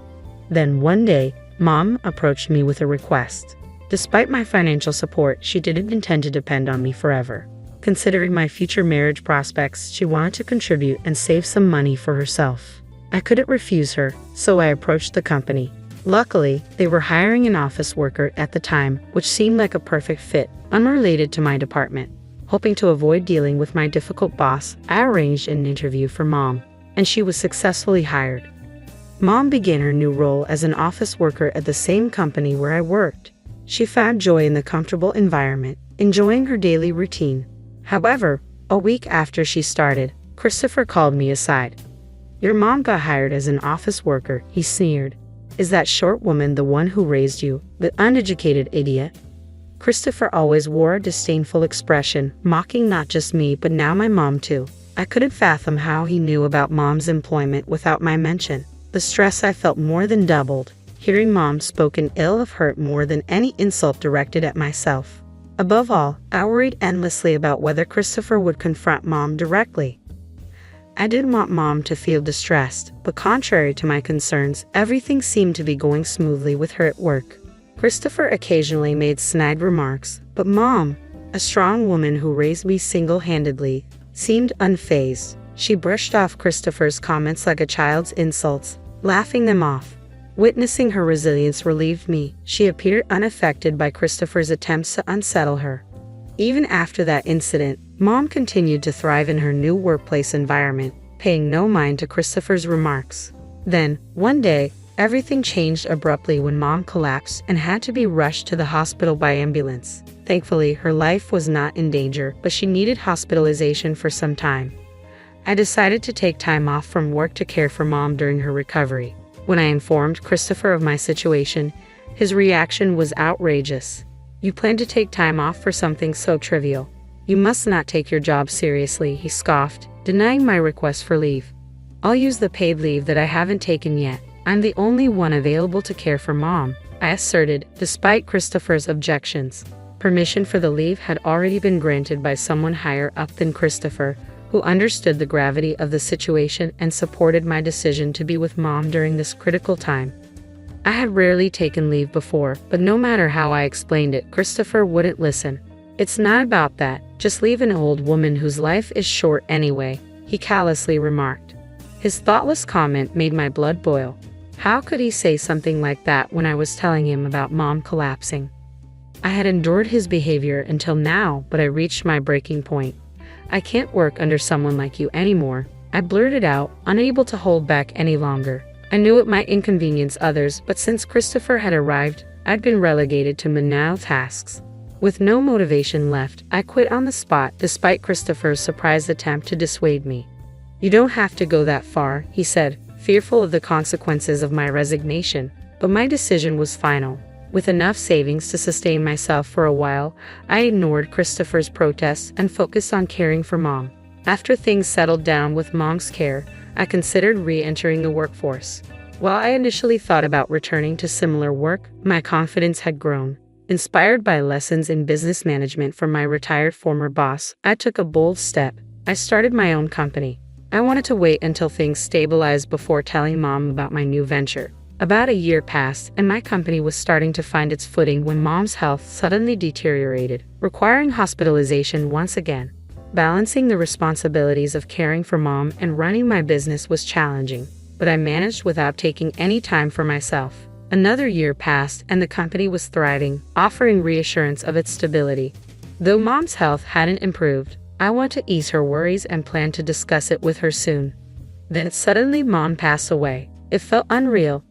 Then one day, Mom approached me with a request. Despite my financial support, she didn't intend to depend on me forever. Considering my future marriage prospects, she wanted to contribute and save some money for herself. I couldn't refuse her, so I approached the company. Luckily, they were hiring an office worker at the time, which seemed like a perfect fit, unrelated to my department. Hoping to avoid dealing with my difficult boss, I arranged an interview for Mom, and she was successfully hired. Mom began her new role as an office worker at the same company where I worked. She found joy in the comfortable environment, enjoying her daily routine. However, a week after she started, Christopher called me aside. "Your mom got hired as an office worker," he sneered. "Is that short woman the one who raised you, the uneducated idiot?" Christopher always wore a disdainful expression, mocking not just me but now my mom too. I couldn't fathom how he knew about Mom's employment without my mention. The stress I felt more than doubled. Hearing Mom spoken ill of hurt more than any insult directed at myself. Above all, I worried endlessly about whether Christopher would confront Mom directly. I didn't want Mom to feel distressed, but contrary to my concerns, everything seemed to be going smoothly with her at work. Christopher occasionally made snide remarks, but Mom, a strong woman who raised me single-handedly, seemed unfazed. She brushed off Christopher's comments like a child's insults, laughing them off. Witnessing her resilience relieved me. She appeared unaffected by Christopher's attempts to unsettle her. Even after that incident, Mom continued to thrive in her new workplace environment, paying no mind to Christopher's remarks. Then, one day, everything changed abruptly when Mom collapsed and had to be rushed to the hospital by ambulance. Thankfully, her life was not in danger, but she needed hospitalization for some time. I decided to take time off from work to care for Mom during her recovery. When I informed Christopher of my situation, his reaction was outrageous. "You plan to take time off for something so trivial? You must not take your job seriously," he scoffed, denying my request for leave. "I'll use the paid leave that I haven't taken yet. I'm the only one available to care for Mom," I asserted, despite Christopher's objections. Permission for the leave had already been granted by someone higher up than Christopher, who understood the gravity of the situation and supported my decision to be with Mom during this critical time. I had rarely taken leave before, but no matter how I explained it, Christopher wouldn't listen. "It's not about that, just leave an old woman whose life is short anyway," he callously remarked. His thoughtless comment made my blood boil. How could he say something like that when I was telling him about Mom collapsing? I had endured his behavior until now, but I reached my breaking point. "I can't work under someone like you anymore," I blurted out, unable to hold back any longer. I knew it might inconvenience others, but since Christopher had arrived, I'd been relegated to menial tasks. With no motivation left, I quit on the spot despite Christopher's surprised attempt to dissuade me. "You don't have to go that far," he said, fearful of the consequences of my resignation, but my decision was final. With enough savings to sustain myself for a while, I ignored Christopher's protests and focused on caring for Mom. After things settled down with Mom's care, I considered re-entering the workforce. While I initially thought about returning to similar work, my confidence had grown. Inspired by lessons in business management from my retired former boss, I took a bold step. I started my own company. I wanted to wait until things stabilized before telling Mom about my new venture. About a year passed, and my company was starting to find its footing when Mom's health suddenly deteriorated, requiring hospitalization once again. Balancing the responsibilities of caring for Mom and running my business was challenging, but I managed without taking any time for myself. Another year passed, and the company was thriving, offering reassurance of its stability. Though Mom's health hadn't improved, I wanted to ease her worries and planned to discuss it with her soon. Then suddenly Mom passed away. It felt unreal.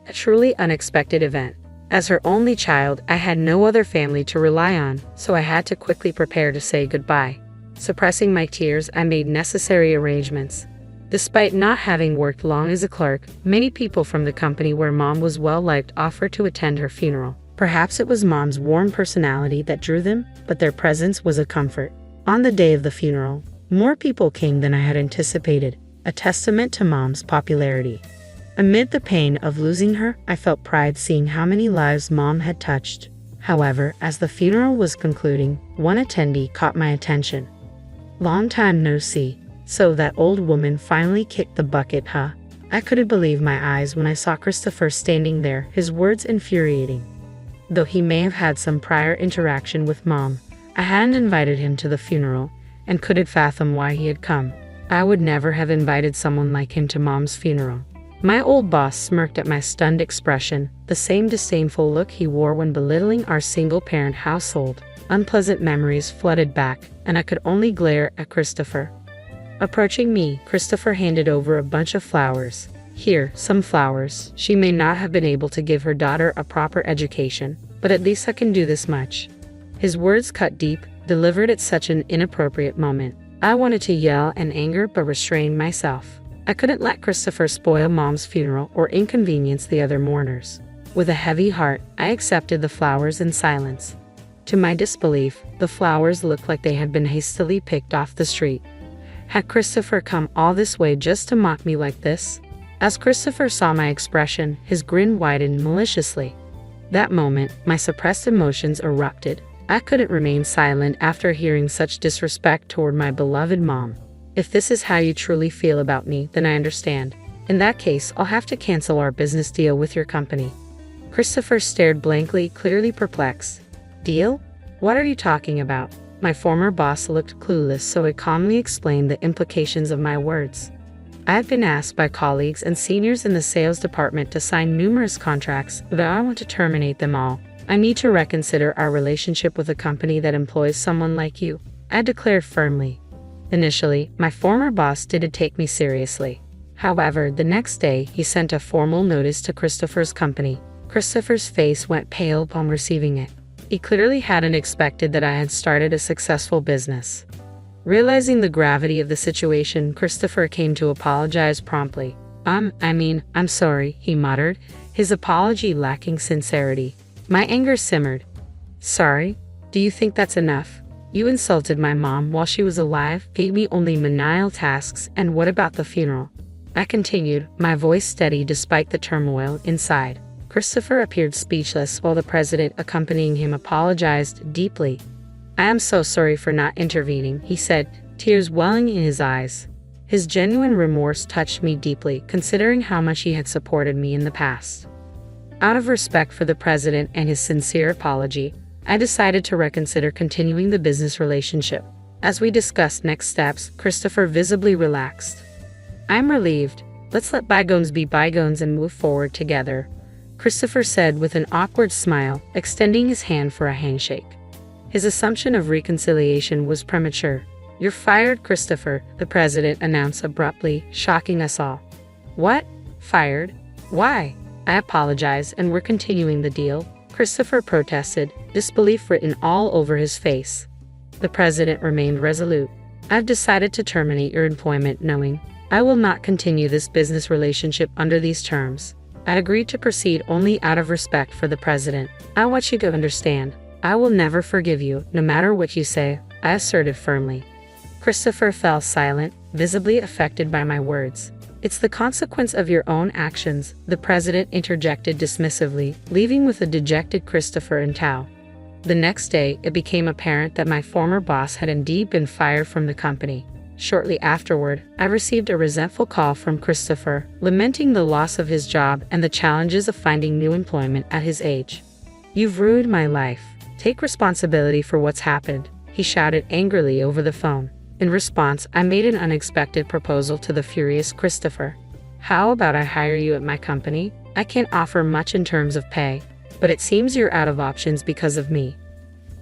A truly unexpected event. As her only child, I had no other family to rely on, so I had to quickly prepare to say goodbye. Suppressing my tears, I made necessary arrangements. Despite not having worked long as a clerk, many people from the company where Mom was well-liked offered to attend her funeral. Perhaps it was Mom's warm personality that drew them, but their presence was a comfort. On the day of the funeral, more people came than I had anticipated, a testament to Mom's popularity. Amid the pain of losing her, I felt pride seeing how many lives Mom had touched. However, as the funeral was concluding, one attendee caught my attention. "Long time no see. So that old woman finally kicked the bucket, huh?" I couldn't believe my eyes when I saw Christopher standing there, his words infuriating. Though he may have had some prior interaction with Mom, I hadn't invited him to the funeral, and couldn't fathom why he had come. I would never have invited someone like him to Mom's funeral. My old boss smirked at my stunned expression, the same disdainful look he wore when belittling our single-parent household. Unpleasant memories flooded back, and I could only glare at Christopher. Approaching me, Christopher handed over a bunch of flowers. "Here, some flowers. She may not have been able to give her daughter a proper education, but at least I can do this much." His words cut deep, delivered at such an inappropriate moment. I wanted to yell in anger but restrained myself. I couldn't let Christopher spoil Mom's funeral or inconvenience the other mourners. With a heavy heart, I accepted the flowers in silence. To my disbelief, the flowers looked like they had been hastily picked off the street. Had Christopher come all this way just to mock me like this? As Christopher saw my expression, his grin widened maliciously. That moment, my suppressed emotions erupted. I couldn't remain silent after hearing such disrespect toward my beloved mom. If this is how you truly feel about me, then I understand. In that case, I'll have to cancel our business deal with your company. Christopher stared blankly, clearly perplexed. Deal? What are you talking about? My former boss looked clueless, so I calmly explained the implications of my words. I have been asked by colleagues and seniors in the sales department to sign numerous contracts, but I want to terminate them all. I need to reconsider our relationship with a company that employs someone like you, I declared firmly. Initially, my former boss didn't take me seriously. However, the next day, he sent a formal notice to Christopher's company. Christopher's face went pale upon receiving it. He clearly hadn't expected that I had started a successful business. Realizing the gravity of the situation, Christopher came to apologize promptly. I'm sorry, he muttered, his apology lacking sincerity. My anger simmered. Sorry? Do you think that's enough? You insulted my mom while she was alive, gave me only menial tasks, and what about the funeral? I continued, my voice steady despite the turmoil inside. Christopher appeared speechless while the president accompanying him apologized deeply. I am so sorry for not intervening, he said, tears welling in his eyes. His genuine remorse touched me deeply, considering how much he had supported me in the past. Out of respect for the president and his sincere apology, I decided to reconsider continuing the business relationship. As we discussed next steps, Christopher visibly relaxed. I'm relieved. Let's let bygones be bygones and move forward together, Christopher said with an awkward smile, extending his hand for a handshake. His assumption of reconciliation was premature. You're fired, Christopher, the president announced abruptly, shocking us all. What? Fired? Why? I apologize, and we're continuing the deal, Christopher protested, disbelief written all over his face. The president remained resolute. I've decided to terminate your employment knowing I will not continue this business relationship under these terms. I agreed to proceed only out of respect for the president. I want you to understand, I will never forgive you, no matter what you say, I asserted firmly. Christopher fell silent, visibly affected by my words. It's the consequence of your own actions, the president interjected dismissively, leaving with a dejected Christopher in tow. The next day, it became apparent that my former boss had indeed been fired from the company. Shortly afterward, I received a resentful call from Christopher, lamenting the loss of his job and the challenges of finding new employment at his age. You've ruined my life. Take responsibility for what's happened, he shouted angrily over the phone. In response, I made an unexpected proposal to the furious Christopher. How about I hire you at my company? I can't offer much in terms of pay, but it seems you're out of options because of me.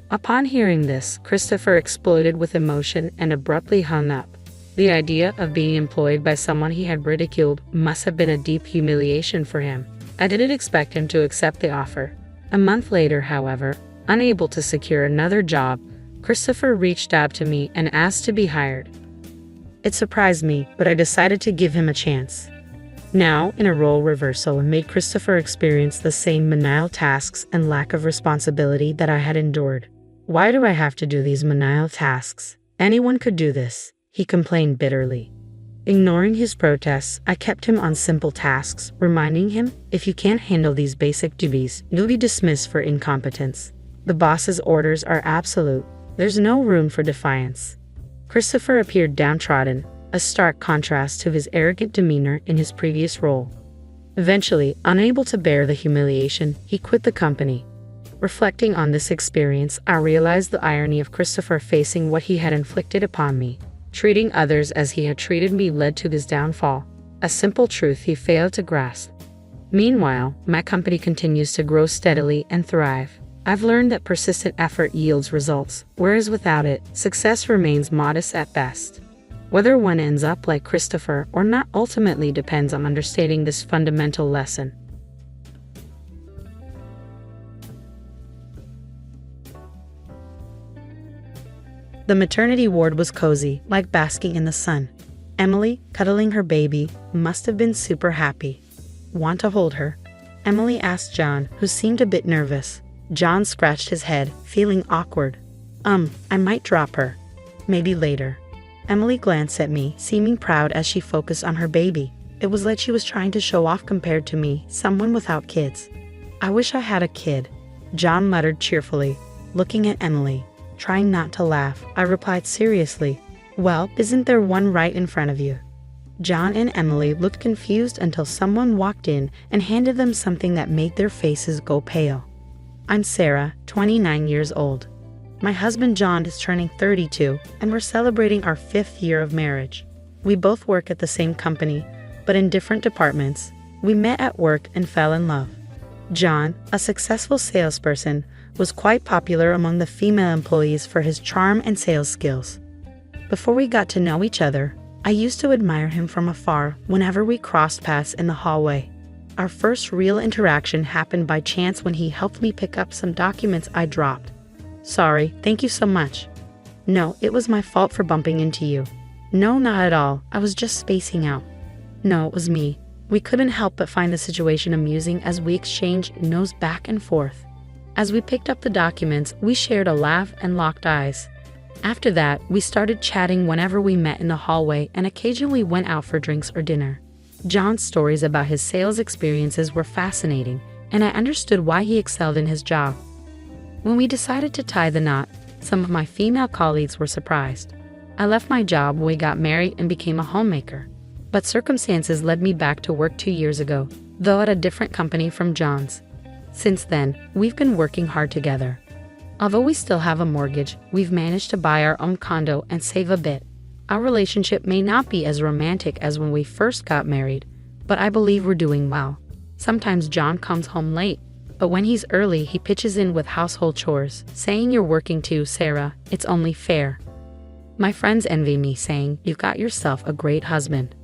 Upon hearing this, Christopher exploded with emotion and abruptly hung up. The idea of being employed by someone he had ridiculed must have been a deep humiliation for him. I didn't expect him to accept the offer. A month later, however, unable to secure another job, Christopher reached out to me and asked to be hired. It surprised me, but I decided to give him a chance. Now, in a role reversal, made Christopher experience the same menial tasks and lack of responsibility that I had endured. Why do I have to do these menial tasks? Anyone could do this, he complained bitterly. Ignoring his protests, I kept him on simple tasks, reminding him, if you can't handle these basic duties, you'll be dismissed for incompetence. The boss's orders are absolute. There's no room for defiance. Christopher appeared downtrodden, a stark contrast to his arrogant demeanor in his previous role. Eventually, unable to bear the humiliation, he quit the company. Reflecting on this experience, I realized the irony of Christopher facing what he had inflicted upon me. Treating others as he had treated me led to his downfall, a simple truth he failed to grasp. Meanwhile, my company continues to grow steadily and thrive. I've learned that persistent effort yields results, whereas without it, success remains modest at best. Whether one ends up like Christopher or not ultimately depends on understanding this fundamental lesson. The maternity ward was cozy, like basking in the sun. Emily, cuddling her baby, must have been super happy. Want to hold her? Emily asked John, who seemed a bit nervous. John scratched his head, feeling awkward. I might drop her. Maybe later. Emily glanced at me, seeming proud as she focused on her baby. It was like she was trying to show off compared to me, someone without kids. I wish I had a kid, John muttered cheerfully, looking at Emily. Trying not to laugh, I replied seriously, "Well, isn't there one right in front of you?" John and Emily looked confused until someone walked in and handed them something that made their faces go pale. I'm Sarah, 29 years old. My husband John is turning 32, and we're celebrating our 5th year of marriage. We both work at the same company, but in different departments. We met at work and fell in love. John, a successful salesperson, was quite popular among the female employees for his charm and sales skills. Before we got to know each other, I used to admire him from afar whenever we crossed paths in the hallway. Our first real interaction happened by chance when he helped me pick up some documents I dropped. Sorry, thank you so much. No, it was my fault for bumping into you. No, not at all, I was just spacing out. No, it was me. We couldn't help but find the situation amusing as we exchanged nods back and forth. As we picked up the documents, we shared a laugh and locked eyes. After that, we started chatting whenever we met in the hallway and occasionally went out for drinks or dinner. John's stories about his sales experiences were fascinating, and I understood why he excelled in his job. When we decided to tie the knot, some of my female colleagues were surprised. I left my job when we got married and became a homemaker. But circumstances led me back to work 2 years ago, though at a different company from John's. Since then, we've been working hard together. Although we still have a mortgage, we've managed to buy our own condo and save a bit. Our relationship may not be as romantic as when we first got married, but I believe we're doing well. Sometimes John comes home late, but when he's early, he pitches in with household chores, saying, "You're working too, Sarah, it's only fair." My friends envy me, saying, "You've got yourself a great husband."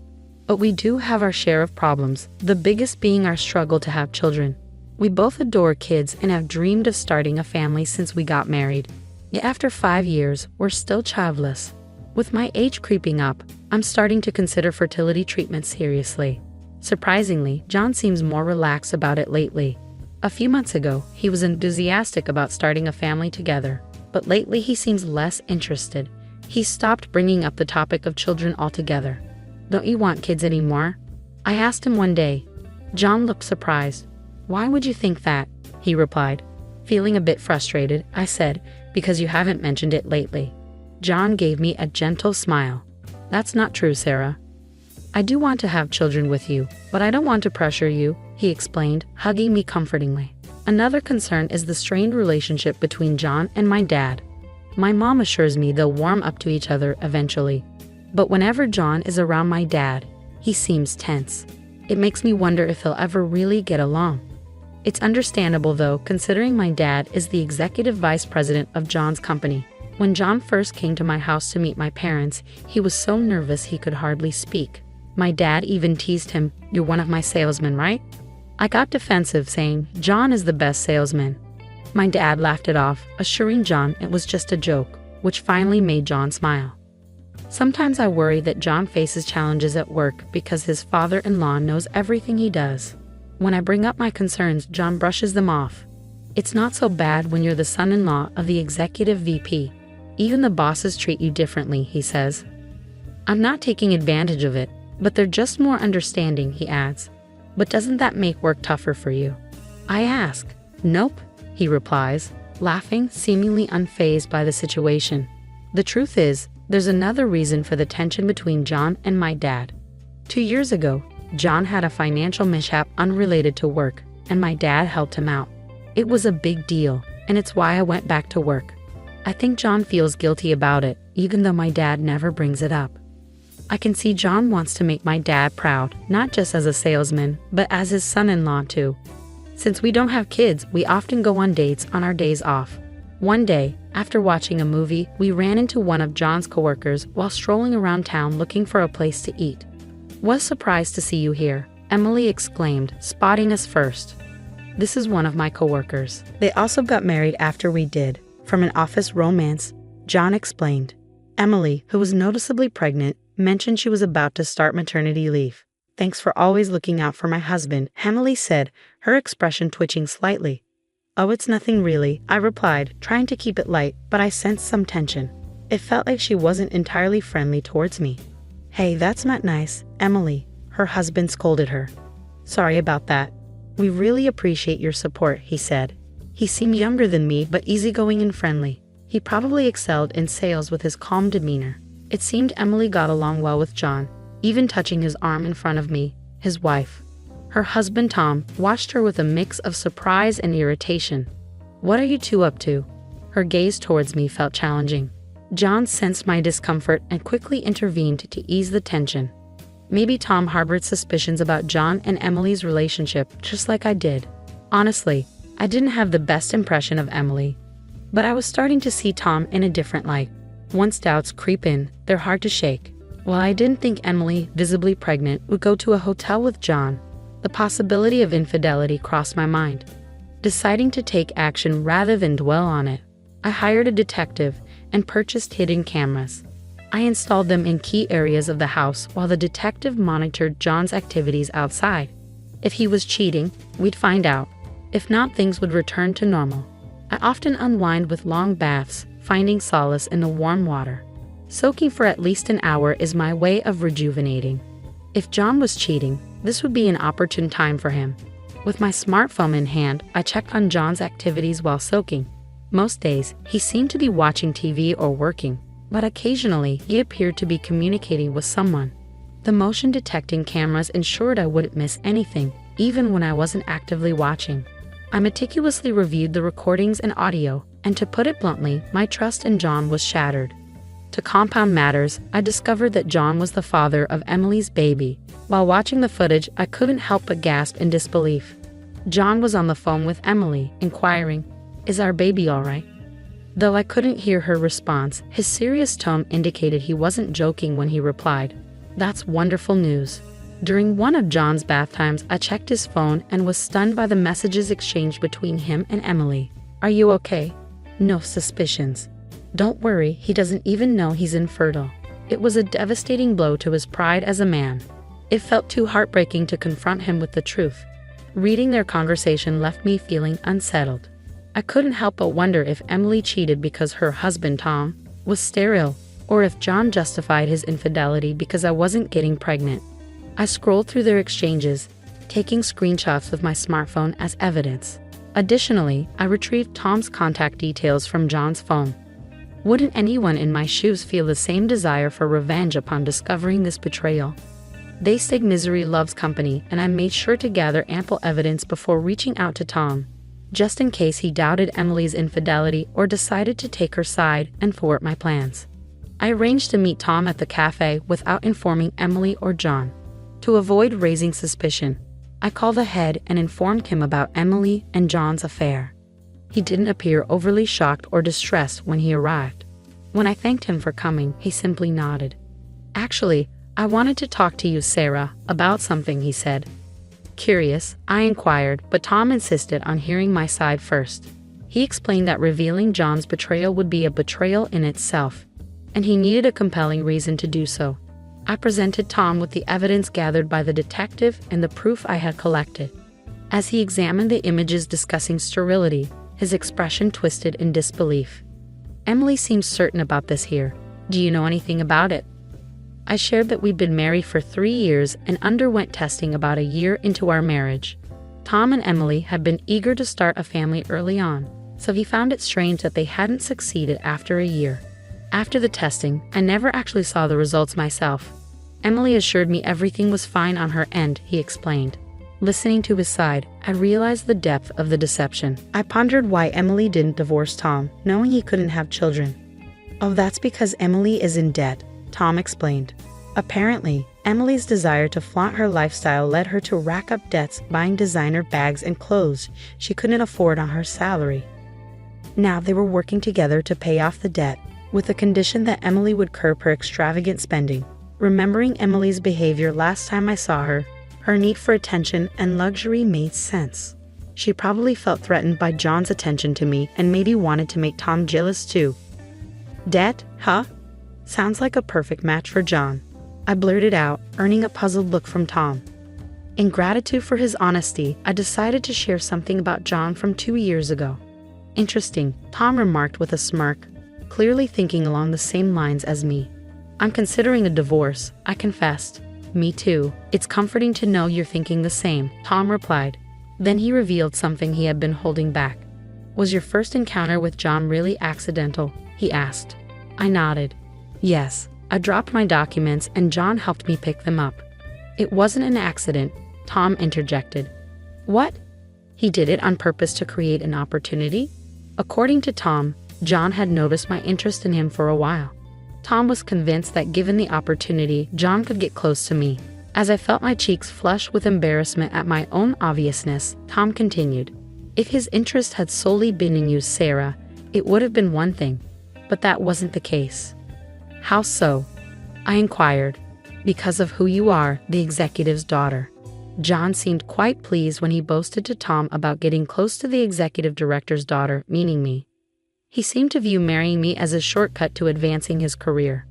But we do have our share of problems, the biggest being our struggle to have children. We both adore kids and have dreamed of starting a family since we got married. Yet after 5 years, we're still childless. With my age creeping up, I'm starting to consider fertility treatment seriously. Surprisingly, John seems more relaxed about it lately. A few months ago, he was enthusiastic about starting a family together, but lately he seems less interested. He stopped bringing up the topic of children altogether. "Don't you want kids anymore?" I asked him one day. John looked surprised. "Why would you think that?" he replied. Feeling a bit frustrated, I said, "Because you haven't mentioned it lately." John gave me a gentle smile. "That's not true, Sarah. I do want to have children with you, but I don't want to pressure you," he explained, hugging me comfortingly. Another concern is the strained relationship between John and my dad. My mom assures me they'll warm up to each other eventually. But whenever John is around my dad, he seems tense. It makes me wonder if they'll ever really get along. It's understandable though, considering my dad is the executive vice president of John's company. When John first came to my house to meet my parents, he was so nervous he could hardly speak. My dad even teased him, "You're one of my salesmen, right?" I got defensive, saying, "John is the best salesman." My dad laughed it off, assuring John it was just a joke, which finally made John smile. Sometimes I worry that John faces challenges at work because his father-in-law knows everything he does. When I bring up my concerns, John brushes them off. "It's not so bad when you're the son-in-law of the executive VP. Even the bosses treat you differently," he says. "I'm not taking advantage of it, but they're just more understanding," he adds. "But doesn't that make work tougher for you?" I ask. "Nope," he replies, laughing, seemingly unfazed by the situation. The truth is, there's another reason for the tension between John and my dad. 2 years ago, John had a financial mishap unrelated to work, and my dad helped him out. It was a big deal, and it's why I went back to work. I think John feels guilty about it, even though my dad never brings it up. I can see John wants to make my dad proud, not just as a salesman, but as his son-in-law too. Since we don't have kids, we often go on dates on our days off. One day, after watching a movie, we ran into one of John's coworkers while strolling around town looking for a place to eat. "Was surprised to see you here," Emily exclaimed, spotting us first. This is one of my coworkers. They also got married after we did, from an office romance, John explained. Emily, who was noticeably pregnant, mentioned she was about to start maternity leave. "Thanks for always looking out for my husband," Emily said, her expression twitching slightly. "Oh, it's nothing really," I replied, trying to keep it light, but I sensed some tension. It felt like she wasn't entirely friendly towards me. "Hey, that's not nice, Emily," her husband scolded her. "Sorry about that. We really appreciate your support," he said. He seemed younger than me but easygoing and friendly. He probably excelled in sales with his calm demeanor. It seemed Emily got along well with John, even touching his arm in front of me, his wife. Her husband Tom watched her with a mix of surprise and irritation. "What are you two up to?" Her gaze towards me felt challenging. John sensed my discomfort and quickly intervened to ease the tension. Maybe Tom harbored suspicions about John and Emily's relationship, just like I did. Honestly, I didn't have the best impression of Emily, but I was starting to see Tom in a different light. Once doubts creep in, they're hard to shake. While I didn't think Emily, visibly pregnant, would go to a hotel with John, the possibility of infidelity crossed my mind. Deciding to take action rather than dwell on it, I hired a detective and purchased hidden cameras. I installed them in key areas of the house while the detective monitored John's activities outside. If he was cheating, we'd find out. If not, things would return to normal. I often unwind with long baths, finding solace in the warm water. Soaking for at least an hour is my way of rejuvenating. If John was cheating, this would be an opportune time for him. With my smartphone in hand, I checked on John's activities while soaking. Most days, he seemed to be watching TV or working, but occasionally he appeared to be communicating with someone. The motion detecting cameras ensured I wouldn't miss anything, even when I wasn't actively watching. I meticulously reviewed the recordings and audio, and to put it bluntly, my trust in John was shattered. To compound matters, I discovered that John was the father of Emily's baby. While watching the footage, I couldn't help but gasp in disbelief. John was on the phone with Emily, inquiring, "Is our baby all right?" Though I couldn't hear her response, his serious tone indicated he wasn't joking when he replied, "That's wonderful news." During one of John's bath times, I checked his phone and was stunned by the messages exchanged between him and Emily. "Are you okay?" "No suspicions." "Don't worry, he doesn't even know he's infertile." It was a devastating blow to his pride as a man. It felt too heartbreaking to confront him with the truth. Reading their conversation left me feeling unsettled. I couldn't help but wonder if Emily cheated because her husband, Tom, was sterile, or if John justified his infidelity because I wasn't getting pregnant. I scrolled through their exchanges, taking screenshots with my smartphone as evidence. Additionally, I retrieved Tom's contact details from John's phone. Wouldn't anyone in my shoes feel the same desire for revenge upon discovering this betrayal? They say misery loves company, and I made sure to gather ample evidence before reaching out to Tom, just in case he doubted Emily's infidelity or decided to take her side and thwart my plans. I arranged to meet Tom at the cafe without informing Emily or John. To avoid raising suspicion, I called ahead and informed him about Emily and John's affair. He didn't appear overly shocked or distressed when he arrived. When I thanked him for coming, he simply nodded. "Actually, I wanted to talk to you, Sarah, about something," he said. Curious, I inquired, but Tom insisted on hearing my side first. He explained that revealing John's betrayal would be a betrayal in itself, and he needed a compelling reason to do so. I presented Tom with the evidence gathered by the detective and the proof I had collected. As he examined the images discussing sterility, his expression twisted in disbelief. "Emily seems certain about this here. Do you know anything about it?" I shared that we'd been married for 3 years and underwent testing about a year into our marriage. Tom and Emily had been eager to start a family early on, so he found it strange that they hadn't succeeded after a year. After the testing, I never actually saw the results myself. Emily assured me everything was fine on her end, he explained. Listening to his side, I realized the depth of the deception. I pondered why Emily didn't divorce Tom, knowing he couldn't have children. "Oh, that's because Emily is in debt," Tom explained. Apparently, Emily's desire to flaunt her lifestyle led her to rack up debts buying designer bags and clothes she couldn't afford on her salary. Now they were working together to pay off the debt, with the condition that Emily would curb her extravagant spending. Remembering Emily's behavior last time I saw her, her need for attention and luxury made sense. She probably felt threatened by John's attention to me and maybe wanted to make Tom jealous too. "Debt, huh? Sounds like a perfect match for John," I blurted out, earning a puzzled look from Tom. In gratitude for his honesty, I decided to share something about John from 2 years ago. Interesting, Tom remarked with a smirk, clearly thinking along the same lines as me. I'm considering a divorce, I confessed. Me too. It's comforting to know you're thinking the same, Tom replied. Then he revealed something he had been holding back. Was your first encounter with John really accidental? He asked. I nodded. Yes, I dropped my documents and John helped me pick them up. It wasn't an accident, Tom interjected. What? He did it on purpose to create an opportunity? According to Tom, John had noticed my interest in him for a while. Tom was convinced that given the opportunity, John could get close to me. As I felt my cheeks flush with embarrassment at my own obviousness, Tom continued. If his interest had solely been in you, Sarah, it would have been one thing. But that wasn't the case. How so? I inquired. Because of who you are, the executive's daughter. John seemed quite pleased when he boasted to Tom about getting close to the executive director's daughter, meaning me. He seemed to view marrying me as a shortcut to advancing his career.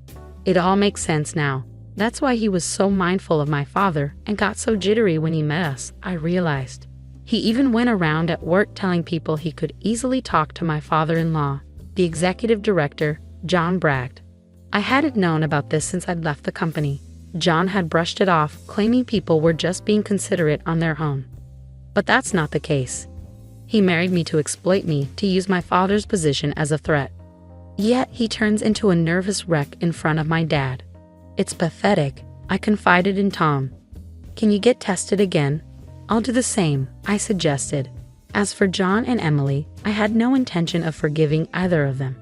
It all makes sense now. That's why he was so mindful of my father and got so jittery when he met us, I realized. He even went around at work telling people he could easily talk to my father-in-law, the executive director, John bragged. I hadn't known about this since I'd left the company. John had brushed it off, claiming people were just being considerate on their own. But that's not the case. He married me to exploit me, to use my father's position as a threat. Yet he turns into a nervous wreck in front of my dad. It's pathetic, I confided in Tom. Can you get tested again? I'll do the same, I suggested. As for John and Emily, I had no intention of forgiving either of them.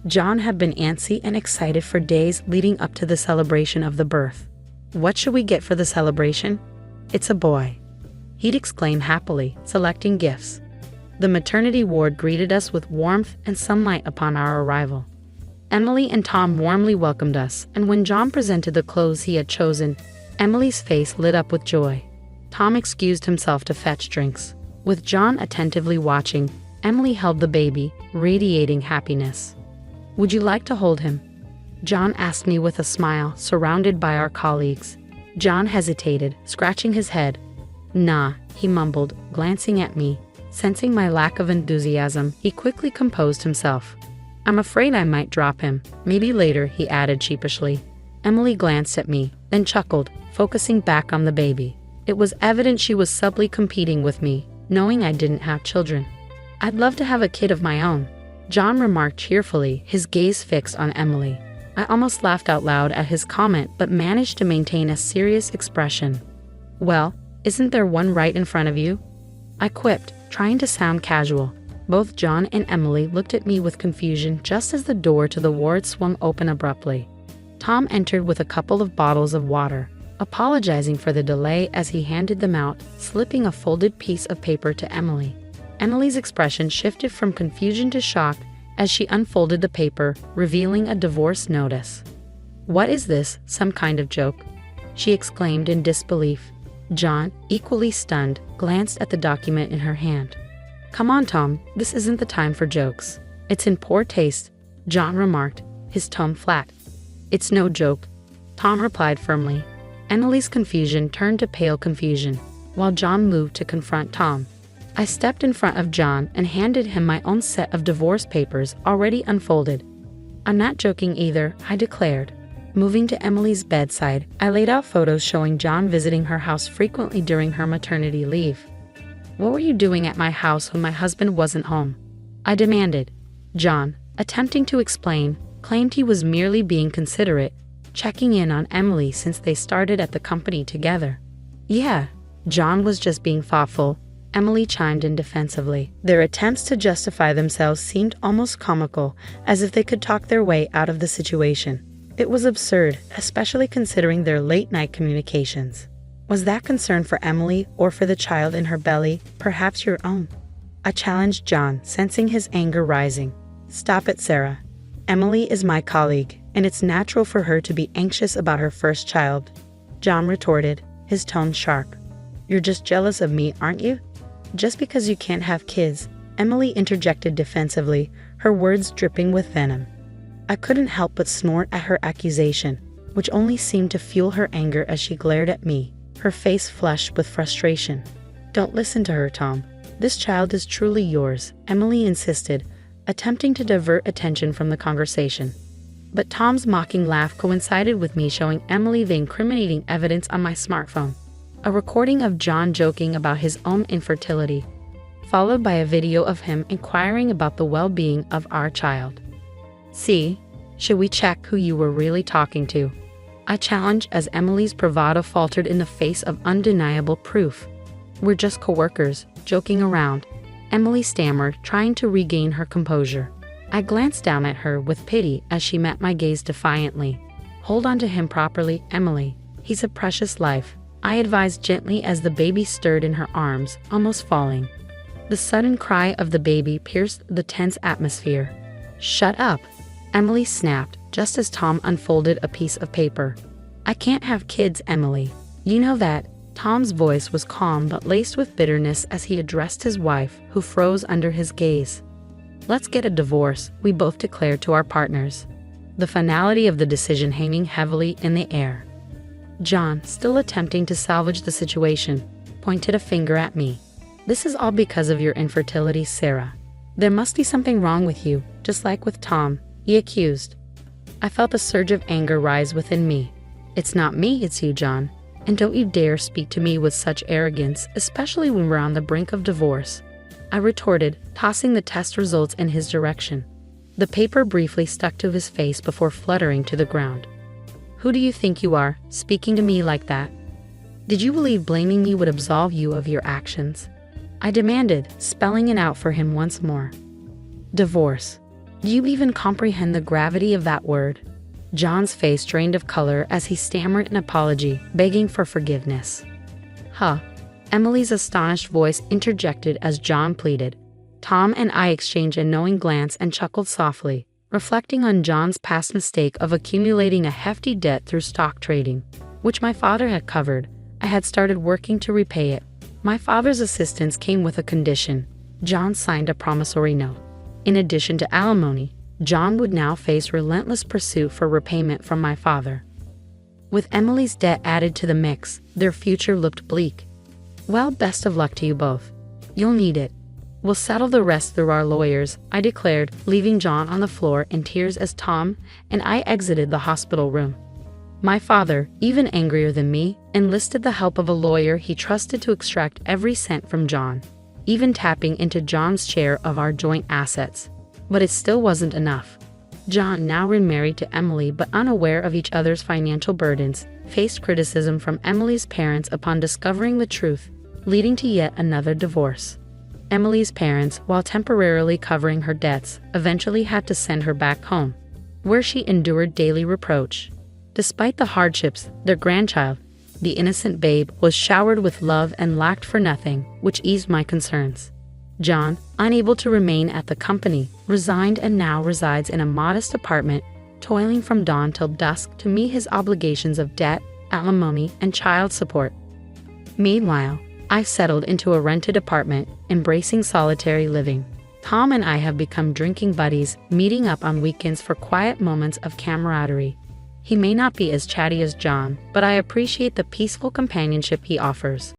John had been antsy and excited for days leading up to the celebration of the birth. What should we get for the celebration? It's a boy. He'd exclaim happily, selecting gifts. The maternity ward greeted us with warmth and sunlight upon our arrival. Emily and Tom warmly welcomed us, and when John presented the clothes he had chosen, Emily's face lit up with joy. Tom excused himself to fetch drinks. With John attentively watching, Emily held the baby, radiating happiness. Would you like to hold him? John asked me with a smile, surrounded by our colleagues. John hesitated, scratching his head. Nah, he mumbled, glancing at me. Sensing my lack of enthusiasm, he quickly composed himself. I'm afraid I might drop him. Maybe later, he added sheepishly. Emily glanced at me, then chuckled, focusing back on the baby. It was evident she was subtly competing with me, knowing I didn't have children. I'd love to have a kid of my own, John remarked cheerfully, his gaze fixed on Emily. I almost laughed out loud at his comment but managed to maintain a serious expression. Well, isn't there one right in front of you? I quipped, trying to sound casual. Both John and Emily looked at me with confusion just as the door to the ward swung open abruptly. Tom entered with a couple of bottles of water, apologizing for the delay as he handed them out, slipping a folded piece of paper to Emily. Emily's expression shifted from confusion to shock as she unfolded the paper, revealing a divorce notice. What is this, some kind of joke? She exclaimed in disbelief. John, equally stunned, glanced at the document in her hand. Come on, Tom, this isn't the time for jokes. It's in poor taste, John remarked, his tone flat. It's no joke, Tom replied firmly. Emily's confusion turned to pale confusion, while John moved to confront Tom. I stepped in front of John and handed him my own set of divorce papers already unfolded. I'm not joking either, I declared. Moving to Emily's bedside, I laid out photos showing John visiting her house frequently during her maternity leave. What were you doing at my house when my husband wasn't home? I demanded. John, attempting to explain, claimed he was merely being considerate, checking in on Emily since they started at the company together. Yeah, John was just being thoughtful, Emily chimed in defensively. Their attempts to justify themselves seemed almost comical, as if they could talk their way out of the situation. It was absurd, especially considering their late-night communications. Was that concern for Emily or for the child in her belly, perhaps your own? I challenged John, sensing his anger rising. Stop it, Sarah. Emily is my colleague, and it's natural for her to be anxious about her first child. John retorted, his tone sharp. You're just jealous of me, aren't you? Just because you can't have kids, Emily interjected defensively, her words dripping with venom. I couldn't help but snort at her accusation, which only seemed to fuel her anger as she glared at me. her face flushed with frustration. "Don't listen to her, Tom. This child is truly yours," Emily insisted, attempting to divert attention from the conversation. But Tom's mocking laugh coincided with me showing Emily the incriminating evidence on my smartphone. A recording of John joking about his own infertility, followed by a video of him inquiring about the well-being of our child. "See, should we check who you were really talking to?" I challenged as Emily's bravado faltered in the face of undeniable proof. "We're just coworkers, joking around," Emily stammered, trying to regain her composure. I glanced down at her with pity as she met my gaze defiantly. "Hold on to him properly, Emily. He's a precious life," I advised gently as the baby stirred in her arms, almost falling. The sudden cry of the baby pierced the tense atmosphere. "Shut up," Emily snapped, just as Tom unfolded a piece of paper. "I can't have kids, Emily. You know that." Tom's voice was calm but laced with bitterness as he addressed his wife, who froze under his gaze. "Let's get a divorce," we both declared to our partners, the finality of the decision hanging heavily in the air. John, still attempting to salvage the situation, pointed a finger at me. "This is all because of your infertility, Sarah. There must be something wrong with you, just like with Tom," he accused. I felt a surge of anger rise within me. "It's not me, it's you, John. And don't you dare speak to me with such arrogance, especially when we're on the brink of divorce," I retorted, tossing the test results in his direction. The paper briefly stuck to his face before fluttering to the ground. "Who do you think you are, speaking to me like that? Did you believe blaming me would absolve you of your actions?" I demanded, spelling it out for him once more. "Divorce. Do you even comprehend the gravity of that word?" John's face drained of color as he stammered an apology, begging for forgiveness. "Huh." Emily's astonished voice interjected as John pleaded. Tom and I exchanged a knowing glance and chuckled softly, reflecting on John's past mistake of accumulating a hefty debt through stock trading, which my father had covered. I had started working to repay it. My father's assistance came with a condition. John signed a promissory note. In addition to alimony, John would now face relentless pursuit for repayment from my father. With Emily's debt added to the mix, their future looked bleak. "Well, best of luck to you both. You'll need it. We'll settle the rest through our lawyers," I declared, leaving John on the floor in tears as Tom and I exited the hospital room. My father, even angrier than me, enlisted the help of a lawyer he trusted to extract every cent from John, even tapping into John's share of our joint assets. But it still wasn't enough. John, now remarried to Emily but unaware of each other's financial burdens, faced criticism from Emily's parents upon discovering the truth, leading to yet another divorce. Emily's parents, while temporarily covering her debts, eventually had to send her back home, where she endured daily reproach. Despite the hardships, their grandchild, the innocent babe, was showered with love and lacked for nothing, which eased my concerns. John, unable to remain at the company, resigned and now resides in a modest apartment, toiling from dawn till dusk to meet his obligations of debt, alimony, and child support. Meanwhile, I've settled into a rented apartment, embracing solitary living. Tom and I have become drinking buddies, meeting up on weekends for quiet moments of camaraderie. He may not be as chatty as John, but I appreciate the peaceful companionship he offers.